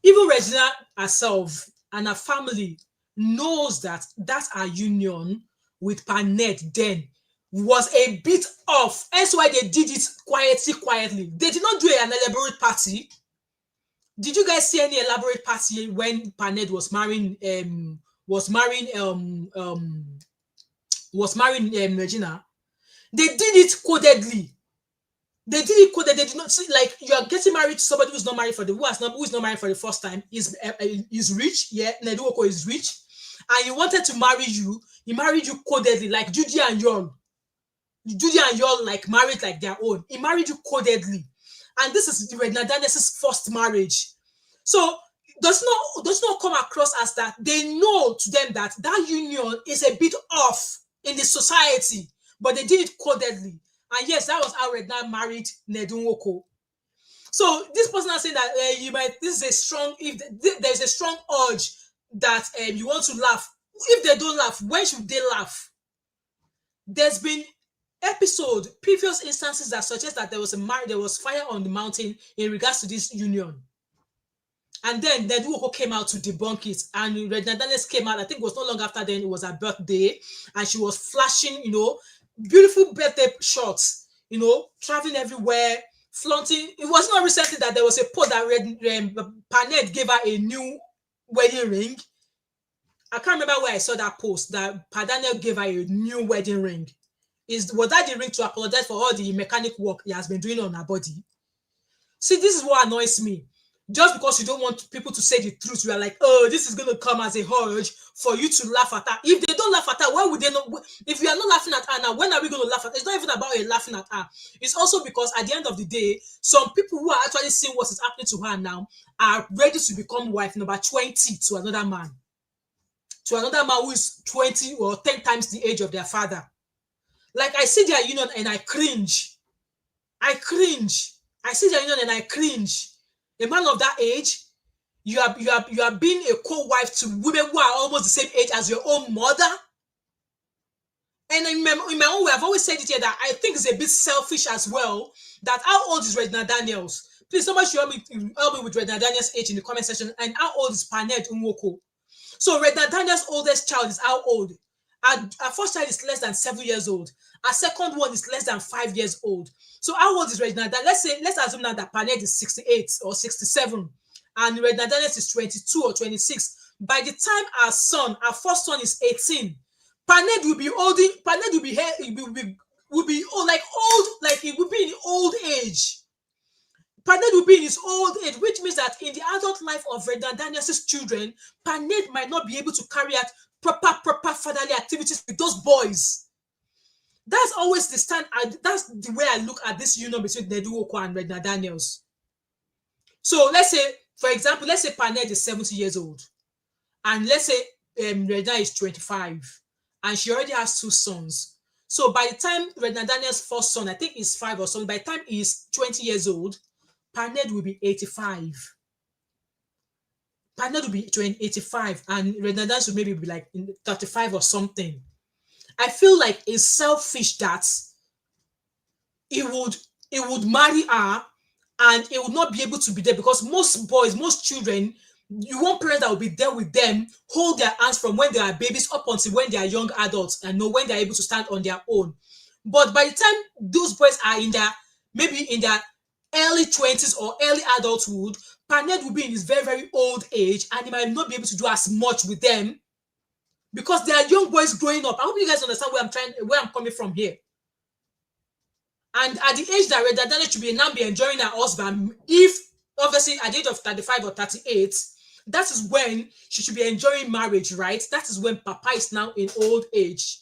even Regina herself and her family knows that our union with Panet then was a bit off. That's why they did it quietly. They did not do an elaborate party. Did you guys see any elaborate party when Panet was marrying Regina? They did it codedly. They did it coded. They did not see, like, you are getting married to somebody who's not married for the who is not married for the first time. Is rich, yeah. Neduoko is rich, and he wanted to marry you. He married you codedly, like Judy and Yon. Judy and Yon like married like their own. He married you codedly, and this is Regina Daniels' first marriage. So does not come across as that they know to them that union is a bit off in the society, but they did it codedly. And yes, that was how Regina married Nedunwoko. So this person is saying that there's a strong urge that you want to laugh. If they don't laugh, when should they laugh? There's been previous instances that suggest that there was fire on the mountain in regards to this union. And then Nedunwoko came out to debunk it. And Regina Daniels came out, I think it was not long after then, it was her birthday. And she was flashing, beautiful birthday shots, traveling everywhere, flaunting. It was not recently that there was a post that Panet gave her a new wedding ring. I can't remember where I saw that post that Padaniel gave her a new wedding ring. Was that the ring to apologize for all the mechanic work he has been doing on her body? See, this is what annoys me. Just because you don't want people to say the truth, you are like, oh, this is going to come as a urge for you to laugh at her. If they don't laugh at her, why would they not? If you are not laughing at her now, when are we going to laugh at her? It's not even about laughing at her. It's also because at the end of the day, some people who are actually seeing what is happening to her now are ready to become wife number 20 to another man. To another man who is 20 or 10 times the age of their father. Like, I see their union and I cringe. I see their union and I cringe. A man of that age, you are being a co-wife to women who are almost the same age as your own mother. And in my own way, I've always said it here that I think it's a bit selfish as well. That how old is Regina Daniels? Please, somebody should help me with Regina Daniels' age in the comment section. And how old is Panet Nwoko? So Regina Daniels' oldest child is how old? Our first child is less than 7 years old. Our second one is less than 5 years old. So how old is Regina? Let's assume now that Panet is 68 or 67, and Regina Daniels is 22 or 26. By the time our first son is 18, Panet will be old. Panet will be old, like he will be in old age. Panet will be in his old age, which means that in the adult life of Regina Daniels' children, Panet might not be able to carry out proper fatherly activities with those boys. That's always the stand. That's the way I look at this union between Nedunwoko and Regina Daniels. So let's say, for example, Panet is 70 years old, and let's say Regina is 25, and she already has two sons. So by the time Regina Daniel's first son, I think is 5 or something, by the time he's 20 years old, Paned will be 85. Paned will be 85, and Regina Daniels will maybe be like 35 or something. I feel like it's selfish that he would marry her and he would not be able to be there, because most boys, most children, you want parents that will be there with them, hold their hands from when they are babies up until when they are young adults and know when they're able to stand on their own. But by the time those boys are in their maybe in their early 20s or early adulthood, Paned will be in his very, very old age and he might not be able to do as much with them because they are young boys growing up. I hope you guys understand where I'm coming from here. And at the age that Reda Daniel should be now be enjoying her husband, if obviously at the age of 35 or 38, that is when she should be enjoying marriage, right? That is when Papa is now in old age.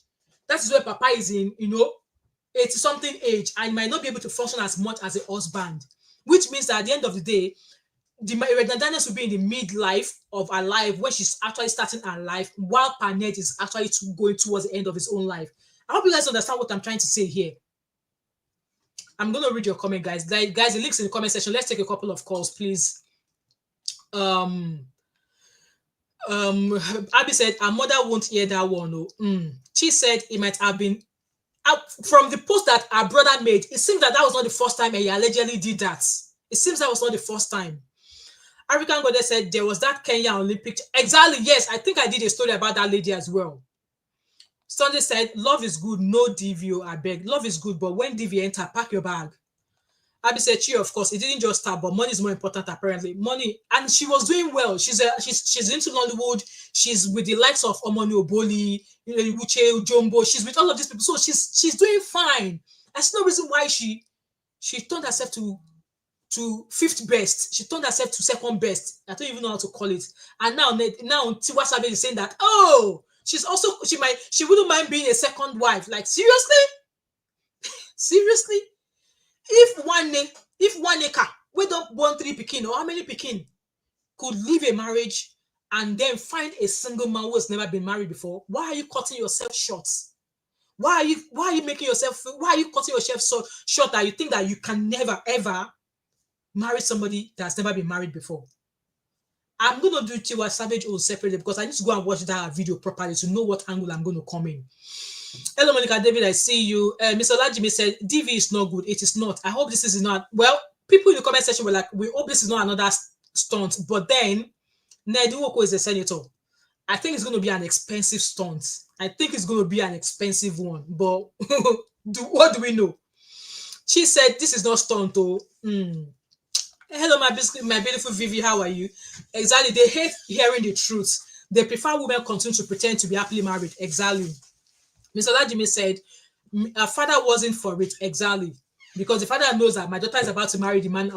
That is when Papa is in, 80-something age and might not be able to function as much as a husband. Which means that at the end of the day, the Reda Daniels will be in the midlife of her life when she's actually starting her life, while Paned is actually going towards the end of his own life. I hope you guys understand what I'm trying to say here. I'm going to read your comment, guys. Guys, the links in the comment section. Let's take a couple of calls, please. Abby said, her mother won't hear that one. She said it might have been from the post that her brother made. It seems that was not the first time he allegedly did that. It seems that was not the first time. African Goddess said there was that Kenya Olympic. Exactly, yes. I think I did a story about that lady as well. Sunday said, love is good, no DVO, I beg. Love is good, but when DV enter, pack your bag. Abby said, of course, it didn't just start, but money is more important, apparently. Money, and she was doing well. She's into Nollywood. She's with the likes of Omoni Oboli, Uche, Jumbo. She's with all of these people. So she's doing fine. There's no reason why she turned herself to fifth best. She turned herself to second best. I don't even know how to call it. And now Tiwa Savage is saying that, she wouldn't mind being a second wife. Like, seriously? Seriously? If one acre, we don't born 3 pikin, or how many pikin could leave a marriage and then find a single man who has never been married before, why are you cutting yourself short? Why are you cutting yourself short that you think that you can never ever marry somebody that has never been married before? I'm going to do Tiwa Savage own separately because I need to go and watch that video properly to know what angle I'm going to come in. Hello, Monica David, I see you. Mr. Olajimi said, DV is not good. It is not. I hope this is not. Well, people in the comment section were like, we hope this is not another stunt. But then, Ned Nwoko is a senator. I think it's going to be an expensive stunt. I think it's going to be an expensive one. But what do we know? She said, this is not stunt, though. Hello, my beautiful Vivi, how are you? Exactly, they hate hearing the truth. They prefer women continue to pretend to be happily married. Exactly. Mr. Olajimi said, her father wasn't for it. Exactly. Because the father knows that my daughter is about to marry the man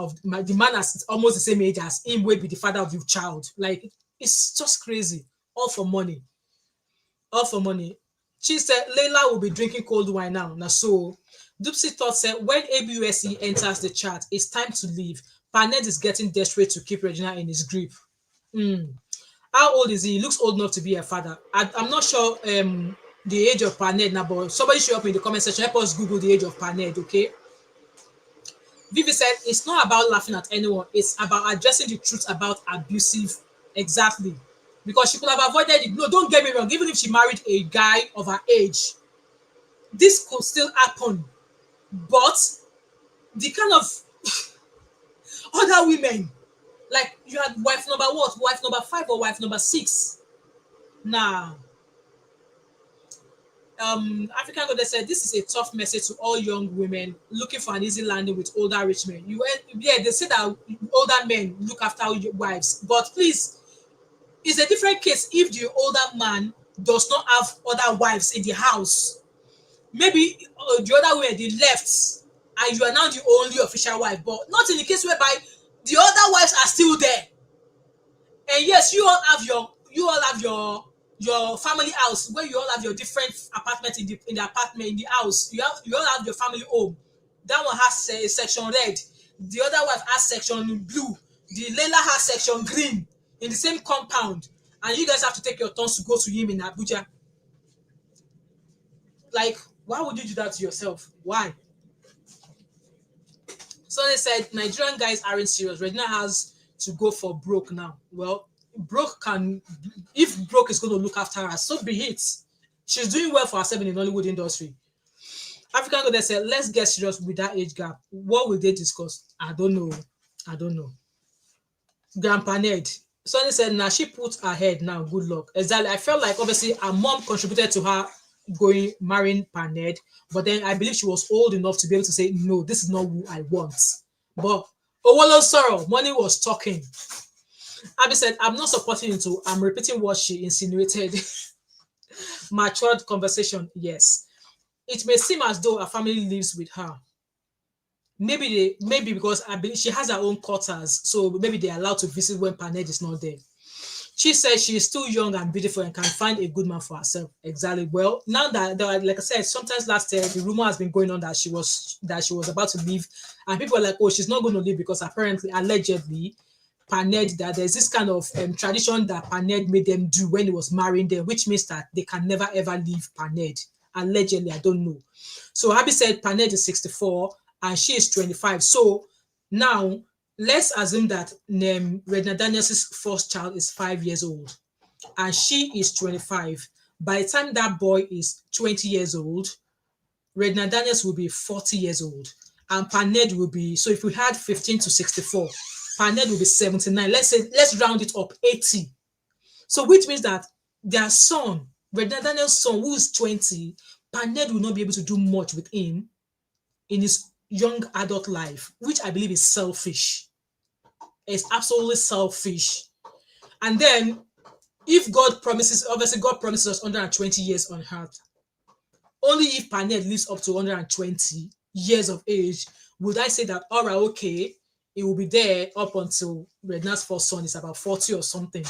as almost the same age as him, will be the father of the child. Like, it's just crazy. All for money. All for money. She said, Layla will be drinking cold wine now. So, Dupsy thought said, when ABUSE enters the chat, it's time to leave. Paned is getting desperate to keep Regina in his grip. How old is he? He looks old enough to be a father. I'm not sure the age of Paned now, but somebody should help me in the comment section. Help us Google the age of Paned, okay? Vivi said, it's not about laughing at anyone. It's about addressing the truth about abusive. Exactly. Because she could have avoided it. No, don't get me wrong. Even if she married a guy of her age, this could still happen. But the kind of other women, like you had wife number what? Wife number 5 or wife number 6? Nah. African Goddess said, this is a tough message to all young women looking for an easy landing with older rich men. They say that older men look after your wives, but please, it's a different case if the older man does not have other wives in the house. Maybe the other women, they left, and you are now the only official wife, but not in the case whereby the other wives are still there. And yes, you all have your family house where you all have your different apartments in the apartment, in the house. You all have your family home. That one has a section red. The other wife has section blue. The Layla has section green in the same compound. and you guys have to take your turns to go to him in Abuja. Like, why would you do that to yourself? Why? So they said Nigerian guys aren't serious. Regina has to go for broke now. Well, broke can, if broke is going to look after her, so be it. She's doing well for herself in the Nollywood industry. African girl, they said, let's get serious with that age gap. What will they discuss? I don't know. I don't know. Grandpa Ned. Sonny said, now she put her head now. Good luck. Exactly. I felt like obviously her mom contributed to her going marrying Paned, but then I believe she was old enough to be able to say, no, this is not who I want. But Owolo Sorrow, money was talking. Abby said, I'm not supporting it, too. I'm repeating what she insinuated. Matured conversation, yes. It may seem as though her family lives with her. Maybe because I believe she has her own quarters, so maybe they're allowed to visit when Paned is not there. She says she is still young and beautiful and can find a good man for herself. Exactly. Well, now that like I said, sometimes last year the rumor has been going on that she was about to leave, and people are like, oh, she's not going to leave because apparently, allegedly, Paned, that there's this kind of tradition that Paned made them do when he was marrying them, which means that they can never ever leave Paned. Allegedly, I don't know. So Abby said Paned is 64 and she is 25. So now let's assume that Regina Daniels' first child is 5 years old and she is 25. By the time that boy is 20 years old, Regina Daniels will be 40 years old. And Paned will be, so if we had 15 to 64, Paned will be 79. Let's round it up, 80. So which means that their son, Regina Daniels' son, who is 20, Paned will not be able to do much with him in his young adult life, which I believe is selfish. It's absolutely selfish. And then if God promises, obviously God promises us 120 years on earth. Only if Paned lives up to 120 years of age would I say that, all right, okay, it will be there up until Regina's first son is about 40 or something.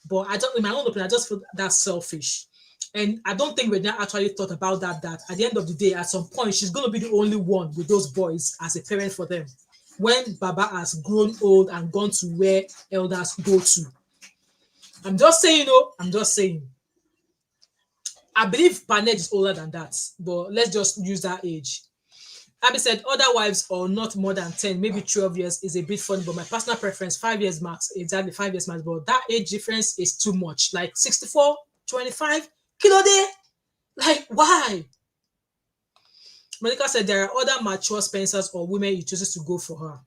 But I don't, in my own opinion, I just feel that's selfish. And I don't think Regina actually thought about that at the end of the day, at some point, she's going to be the only one with those boys as a parent for them. When Baba has grown old and gone to where elders go to. I'm just saying, I'm just saying. I believe Paned is older than that, but let's just use that age. Abby said, other wives or not more than 10, maybe 12 years is a bit funny, but my personal preference, 5 years max, exactly 5 years max, but that age difference is too much. Like 64, 25, kilo day. Like, why? Monica said, there are other mature Spencers or women you chooses to go for her.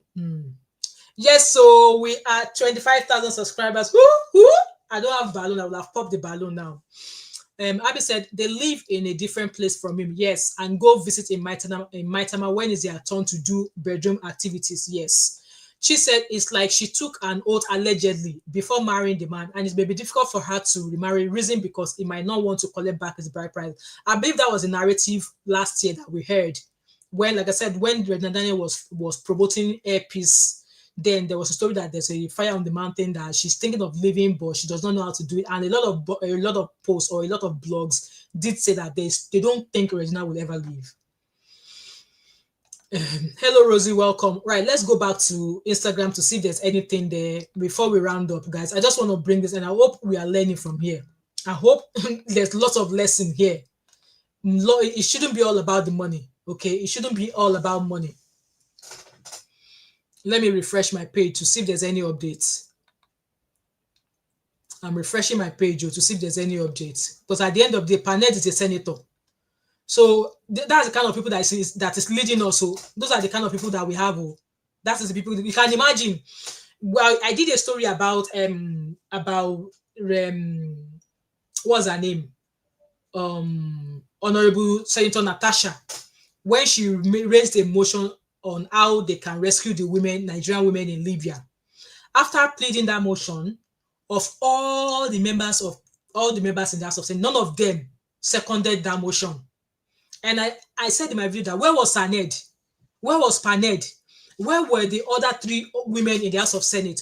Yes, so we are 25,000 subscribers. Woo! I don't have balloon. I will have popped the balloon now. Abby said they live in a different place from him. Yes, and go visit in Maitama when is their turn to do bedroom activities. Yes. She said it's like she took an oath allegedly before marrying the man, and it may be difficult for her to remarry. Reason because he might not want to collect back his bride price. I believe that was a narrative last year that we heard when, like I said, when Regina Daniel was promoting Air Peace. Then there was a story that there's a fire on the mountain that she's thinking of leaving, but she does not know how to do it. And a lot of posts or a lot of blogs did say that they don't think Regina will ever leave. Hello, Rosie, welcome. Right, let's go back to Instagram to see if there's anything there before we round up, guys. I just want to bring this, and I hope we are learning from here. I hope there's lots of lesson here. It shouldn't be all about the money, okay? It shouldn't be all about money. Let me refresh my page to see if there's any updates. I'm refreshing my page to see if there's any updates. Because at the end of the day, Paned is a senator. So that's the kind of people that is leading us. So those are the kind of people that we have. That is the people you can imagine. Well, I did a story about what's her name? Honorable Senator Natasha, when she raised a motion on how they can rescue the Nigerian women in Libya. After pleading that motion, of all the members in the House of Senate, none of them seconded that motion. And I said in my video that where was Paned? Where was Paned? Where were the other 3 women in the House of Senate?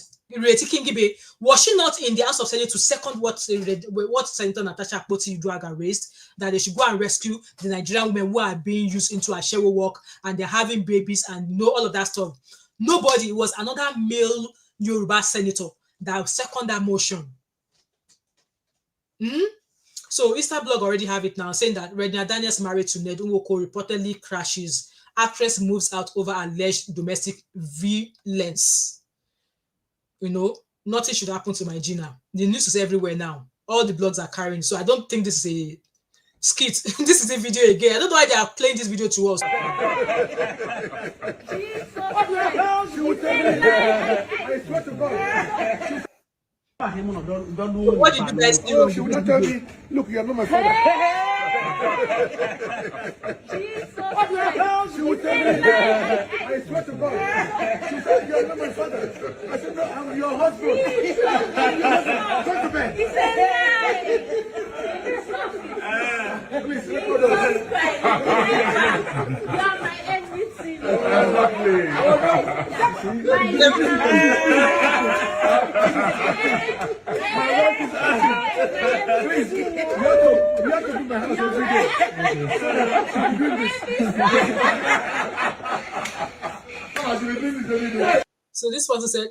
Was she not in the House of Senate to second what Senator Natasha Akpoti-Uduaghan raised, that they should go and rescue the Nigerian women who are being used into Ashewo work and they're having babies and all of that stuff? Nobody. It was another male Yoruba senator that seconded that motion. Hmm? So Instablog already have it now, saying that Regina Daniels married to Ned Nwoko reportedly crashes. Actress moves out over alleged domestic violence. You know, nothing should happen to my Gina. The news is everywhere now. All the blogs are carrying. So I don't think this is a skit. This is a video again. I don't know why they are playing this video to us. She will tell me that. I swear to God. What did you guys see? Oh, she will not tell me, look, you are not my father. She will tell me that. I swear to God. She said, you are not my father. I said, no, I'm your husband. Go to bed. Please, record us. You're my everything. Please, you have to be my house every day. So that she will do this. She will do this every day. So this person said,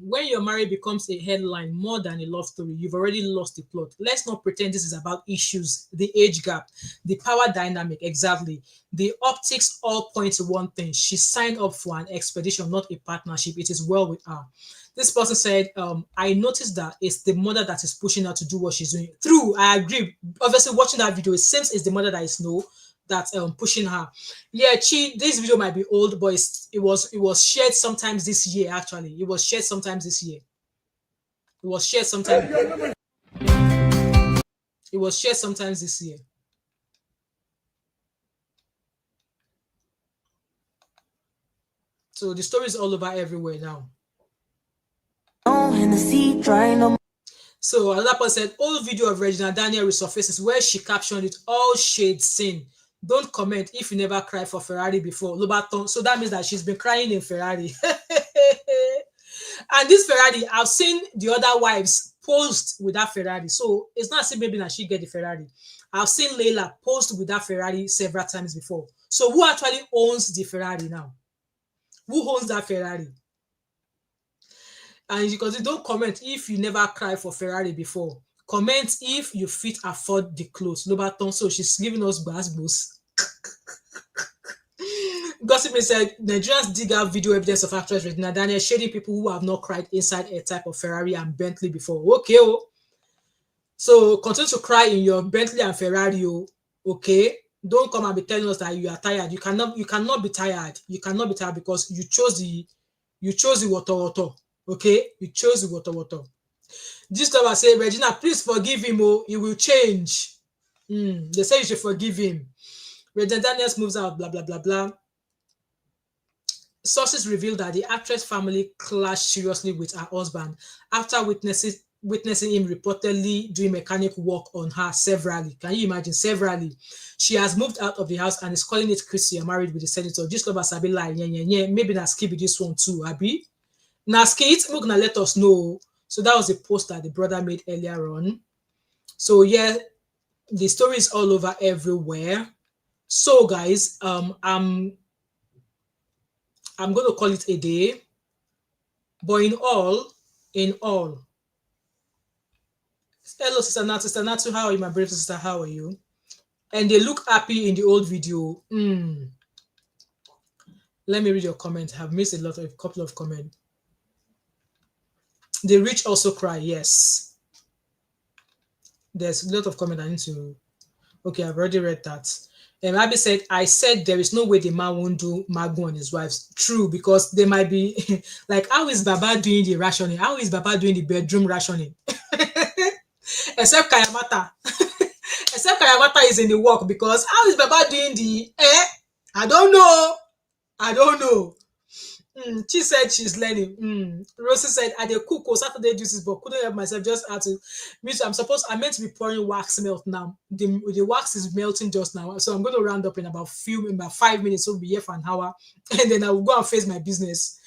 when your marriage becomes a headline more than a love story, you've already lost the plot. Let's not pretend this is about issues, the age gap, the power dynamic, exactly. The optics all point to one thing. She signed up for an expedition, not a partnership. It is well with her. This person said, I noticed that it's the mother that is pushing her to do what she's doing. True, I agree. Obviously, watching that video, it seems it's the mother that is that's pushing her. Yeah, this video might be old, but it was shared sometimes this year. Actually, it was shared sometimes this year. It was shared sometimes. It was shared sometimes this year. So the story is all over everywhere now. So another person said, old video of Regina Daniel resurfaces where she captioned it, all shade sin. Don't comment if you never cried for Ferrari before. Lobaton. So that means that she's been crying in Ferrari. And this Ferrari, I've seen the other wives post with that Ferrari. So it's not as if maybe that she get the Ferrari. I've seen Layla post with that Ferrari several times before. So who actually owns the Ferrari now? Who owns that Ferrari? And because you don't comment if you never cried for Ferrari before. Comment if you fit afford the clothes. Lobaton. So she's giving us boost. Gossip said Nigerians dig out video evidence of actress Regina Daniel shading people who have not cried inside a type of Ferrari and Bentley before. Okay, oh. So continue to cry in your Bentley and Ferrari, oh. Okay. Don't come and be telling us that you are tired. You cannot be tired. You cannot be tired because you chose the water. Okay, you chose the water. This lover say, Regina, please forgive him. Oh, he will change. They say you should forgive him. Regina Daniels moves out. Blah blah blah blah. Sources reveal that the actress family clashed seriously with her husband after witnessing him reportedly doing mechanic work on her severally. Can you imagine? Severally. She has moved out of the house and is calling it Chrissy, you're married with the senator. Just love us, Abi, like, yeah. Maybe Naski be this one too, Abi. Naski, it's not gonna let us know. So that was a post that the brother made earlier on. So yeah, the story is all over everywhere. So guys, I'm going to call it a day. But in all, hello, Sister Natu, how are you, my brave sister? How are you? And they look happy in the old video. Let me read your comment. I've missed a couple of comments. The rich also cry. Yes. There's a lot of comment I need to. Okay, I've already read that. And Abby said, I said there is no way the man won't do Magu on his wives. True, because they might be like, how is Baba doing the rationing? How is Baba doing the bedroom rationing? Except Kayamata. Except Kayamata is in the work, because how is Baba doing the I don't know. She said she's learning. Rosie said, I did cook Saturday duties, but couldn't help myself. Just had to. I'm meant to be pouring wax melt now. The wax is melting just now, so I'm going to round up in about 5 minutes. So we'll be here for an hour, and then I will go and face my business.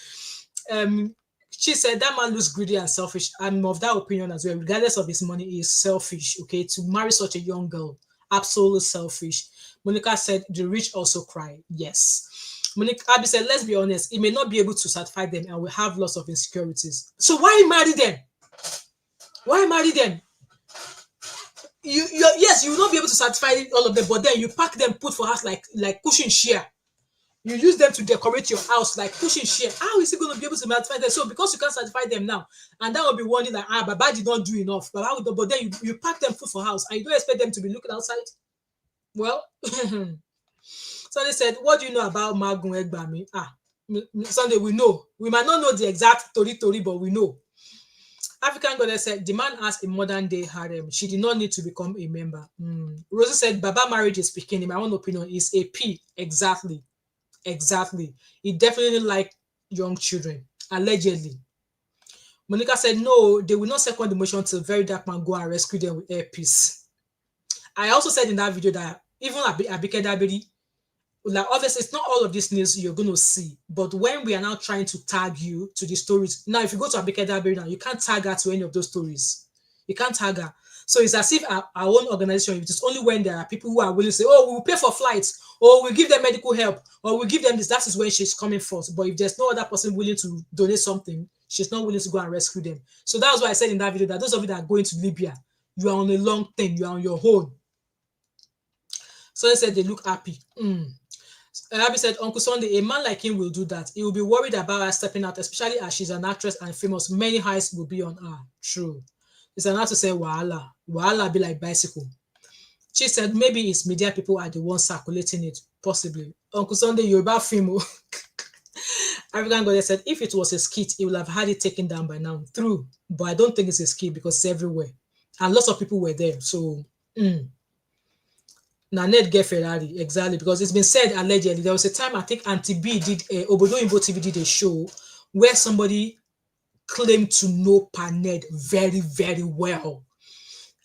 She said that man looks greedy and selfish. I'm of that opinion as well. Regardless of his money, he is selfish. Okay, to marry such a young girl, absolutely selfish. Monica said the rich also cry. Yes. Monica Abby said, let's be honest, he may not be able to satisfy them and will have lots of insecurities. So why marry them? Why marry them? yes, you will not be able to satisfy all of them, but then you pack them, put for house like cushion share. You use them to decorate your house like cushion share. How is he going to be able to satisfy them? So because you can't satisfy them now, and that will be wondering like, Baba did not do enough. But then you pack them food for house, and you don't expect them to be looking outside. Well, so they said, what do you know about Magun Egbami? Sunday, we know. We might not know the exact tori, but we know. African goddess said, the man has a modern day harem. She did not need to become a member. Rosie said, Baba marriage is speaking, in my own opinion, is a P. Exactly. He definitely like young children, allegedly. Monica said, no, they will not second the motion till very dark man go and rescue them with airpiece. I also said in that video that even Abike Dabiri, like obviously it's not all of this news you're going to see, but when we are now trying to tag you to the stories, now if you go to Abike Dabiri now, you can't tag her to any of those stories. You can't tag her. So it's as if our own organization, it is only when there are people who are willing to say, oh, we will pay for flights, or we'll give them medical help, or we'll give them this, that is when she's coming first. But if there's no other person willing to donate something, she's not willing to go and rescue them. So that's why I said in that video that those of you that are going to Libya, you are on a long thing, you are on your own. So they said they look happy. Abby said, Uncle Sunday, a man like him will do that. He will be worried about her stepping out, especially as she's an actress and famous. Many eyes will be on her. True. It's enough to say, Wahala. Wahala be like bicycle. She said, maybe it's media people are the ones circulating it. Possibly. Uncle Sunday, you're about film. African Goddess said, if it was a skit, he would have had it taken down by now. True. But I don't think it's a skit because it's everywhere. And lots of people were there. So, Nanette get Ferrari, exactly, because it's been said allegedly. There was a time I think Auntie B did Obodo Imbo TV did a show where somebody claimed to know Paned very, very well.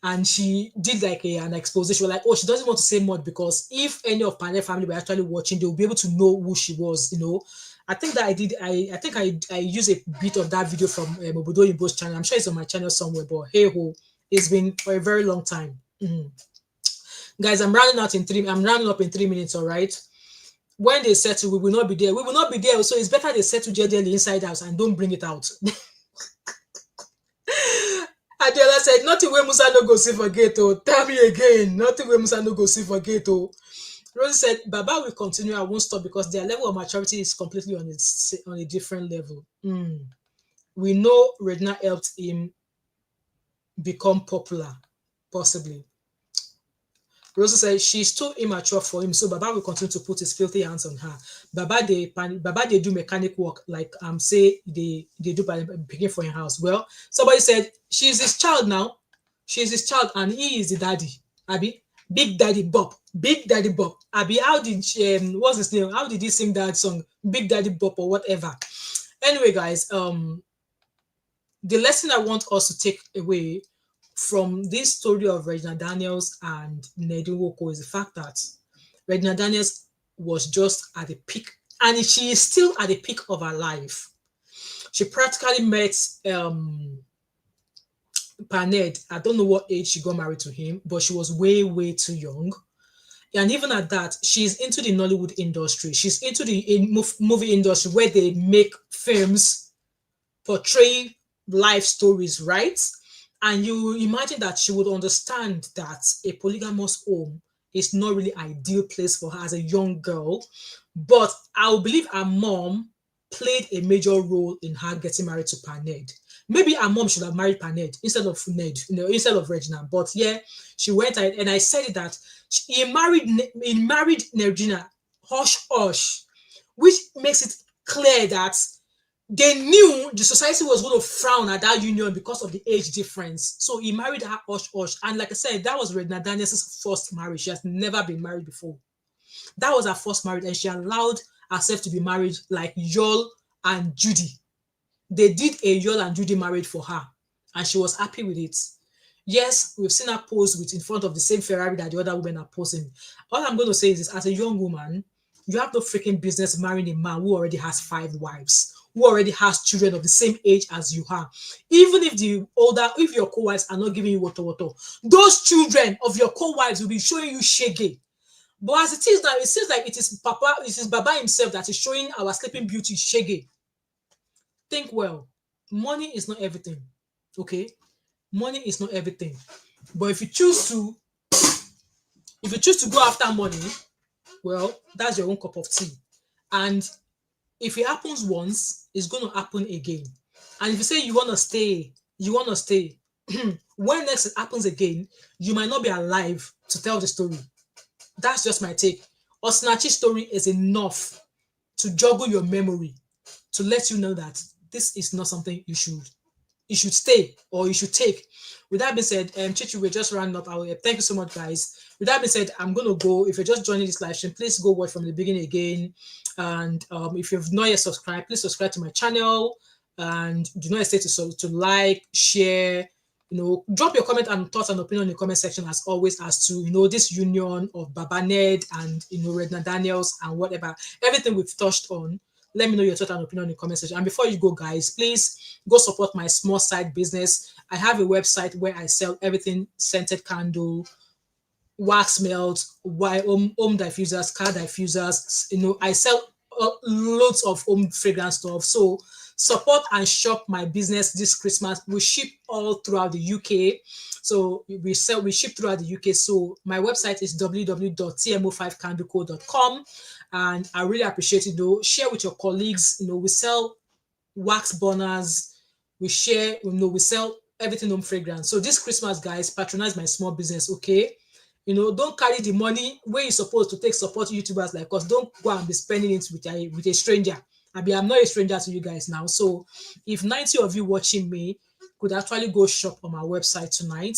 And she did like an exposition. She was like, oh, she doesn't want to say much because if any of Paned family were actually watching, they'll be able to know who she was, you know. I think that I used a bit of that video from Obodo Imbo's channel. I'm sure it's on my channel somewhere, but hey ho, it's been for a very long time. Guys, I'm rounding up in 3 minutes, all right? When they settle, we will not be there. We will not be there. So it's better they settle gently inside house and don't bring it out. Adela said, nothing where Musa no go see for gate. Oh, tell me again. Nothing where Musa no go see for gate. Oh. Rosie said, Baba will continue. I won't stop because their level of maturity is completely on a different level. We know Regina helped him become popular, possibly. Rosa said she's too immature for him, so Baba will continue to put his filthy hands on her. Baba they do mechanic work, like say they do by picking for your house. Well, somebody said she's his child now. She's his child and he is the daddy. Abi, Big Daddy Bob. Abi, how did what's his name? How did he sing that song? Big Daddy Bob or whatever. Anyway, guys, the lesson I want us to take away from this story of Regina Daniels and Nedi Woko is the fact that Regina Daniels was just at the peak, and she is still at the peak of her life. She practically met Paned. I don't know what age she got married to him, but she was way, way too young. And even at that, she's into the Nollywood industry. She's into the movie industry where they make films portray life stories, right? And you imagine that she would understand that a polygamous home is not really ideal place for her as a young girl. But I will believe her mom played a major role in her getting married to Paned. Maybe her mom should have married Paned instead of Ned, instead of Regina. But yeah, she went ahead, and I said it that he married Regina hush hush, which makes it clear that they knew the society was going to frown at that union because of the age difference. So he married her hush hush. And like I said, that was Regina Daniels' first marriage. She has never been married before. That was her first marriage, and she allowed herself to be married like Yul and Judy. They did a Yul and Judy marriage for her, and she was happy with it. Yes, we've seen her pose with in front of the same Ferrari that the other women are posing. All I'm going to say is this: as a young woman, you have no freaking business marrying a man who already has 5 wives, who already has children of the same age as you are. Even if if your co-wives are not giving you water, those children of your co-wives will be showing you shege. But as it is now, it seems like it is Baba himself that is showing our Sleeping Beauty shege. Think well. Money is not everything. Okay? Money is not everything. But if you choose to go after money, well, that's your own cup of tea. And if it happens once, it's going to happen again. And if you say you want to stay, when next it happens again, you might not be alive to tell the story. That's just my take. Osinachi's story is enough to joggle your memory, to let you know that this is not something you should stay or you should take. With that being said, Chichi, we're just rounding up. Thank you so much, guys. With that being said, I'm gonna go. If you're just joining this live stream, please go watch from the beginning again. And if you've not yet subscribed, please subscribe to my channel and do not hesitate to like, share. Drop your comment and thoughts and opinion in the comment section as always as to this union of Baba Ned and Regina Daniels and whatever everything we've touched on. Let me know your thoughts and opinion in the comment section. And before you go, guys, please go support my small side business. I have a website where I sell everything: scented candle, wax melts, home diffusers, car diffusers. I sell loads of home fragrance stuff. So support and shop my business this Christmas. We ship all throughout the UK. So we ship throughout the UK. So my website is www.tmo5candleco.com. And I really appreciate it. Share with your colleagues. We sell wax burners. We share, we sell everything home fragrance. So this Christmas, guys, patronize my small business, okay? Don't carry the money where you're supposed to take support YouTubers like us. Don't go and be spending it with a stranger. I'm not a stranger to you guys now. So if 90 of you watching me could actually go shop on my website tonight,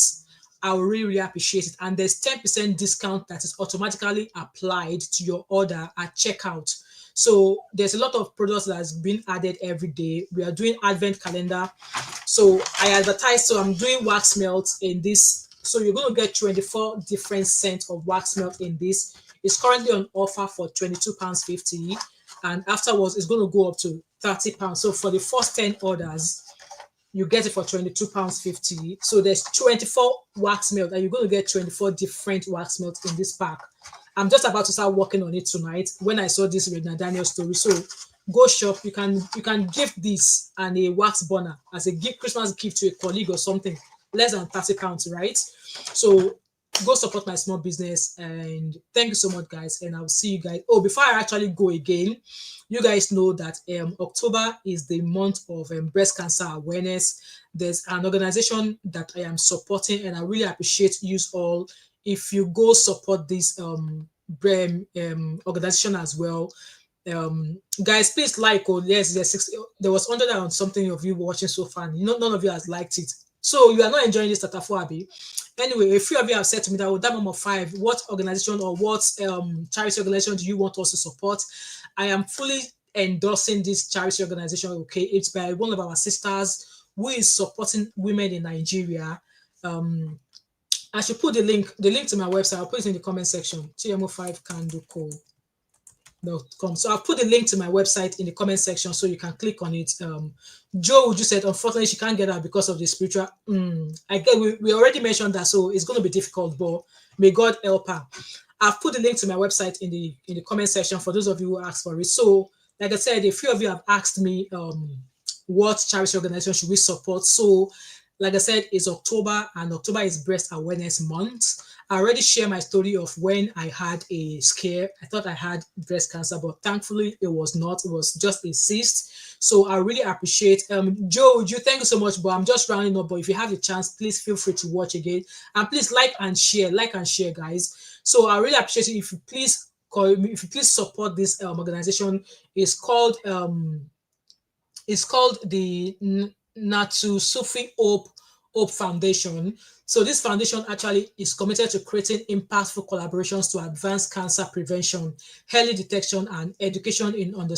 I will really, really appreciate it. And there's 10% discount that is automatically applied to your order at checkout. So there's a lot of products that has been added every day. We are doing advent calendar. So I advertise, so I'm doing wax melts in this. So you're going to get 24 different scents of wax melt in this. It's currently on offer for £22.50. And afterwards, it's going to go up to £30. So for the first 10 orders, you get it for £22.50. So there's 24 wax melt, and you're going to get 24 different wax melts in this pack. I'm just about to start working on it tonight when I saw this Regina Daniel story. So go shop. You can gift this and a wax burner as a Christmas gift to a colleague or something. Less than £30, right? So go support my small business, and thank you so much, guys. And I'll see you guys. Oh, before I actually go again, you guys know that October is the month of breast cancer awareness. There's an organization that I am supporting, and I really appreciate you all if you go support this organization as well. Guys, please like. Yes, there was 100 and something of you watching so far. None of you has liked it. So you are not enjoying this Tatafo Abi. Anyway, a few of you have said to me that with that number 5, what organization or what charity organization do you want us to support? I am fully endorsing this charity organization. Okay, it's by one of our sisters who is supporting women in Nigeria. I should put the link to my website. I'll put it in the comment section. TMO5candleco.com. So I'll put the link to my website in the comment section so you can click on it. Joe just said, unfortunately, she can't get out because of the spiritual. I get we already mentioned that, so it's going to be difficult, but may God help her. I've put the link to my website in the comment section for those of you who asked for it. So, like I said, a few of you have asked me what charity organization should we support. So, like I said, it's October, and October is Breast Awareness Month. I already shared my story of when I had a scare. I thought I had breast cancer, but thankfully it was not. It was just a cyst. So I really appreciate Joe. Thank you so much. But I'm just rounding up. But if you have the chance, please feel free to watch again, and please like and share, guys. So I really appreciate it if you please support this organization. It's called the Natu Sufi Hope Foundation. So this foundation actually is committed to creating impactful collaborations to advance cancer prevention, early detection, and education in on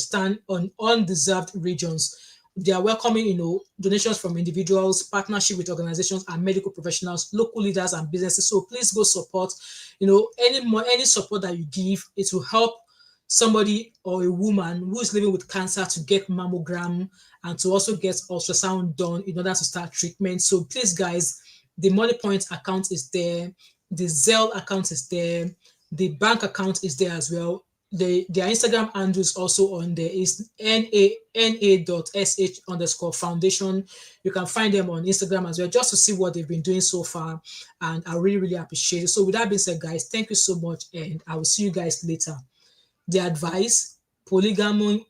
undeserved regions. They are welcoming, donations from individuals, partnership with organizations and medical professionals, local leaders and businesses. So please go support. Any support that you give, it will help somebody or a woman who is living with cancer to get mammogram and to also get ultrasound done in order to start treatment. So please, guys, the Money Point account is there, the Zelle account is there, the bank account is there as well. their Instagram handles also on there is na.sh_foundation. You can find them on Instagram as well, just to see what they've been doing so far. And I really, really appreciate it. So with that being said, guys, thank you so much, and I will see you guys later. The advice: polygamy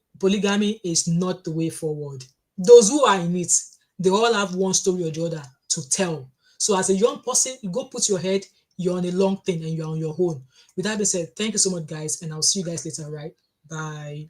is not the way forward. Those who are in it, they all have one story or the other to tell. So as a young person, you go put your head, you're on a long thing and you're on your own. With that being said, thank you so much, guys, and I'll see you guys later, right? Bye.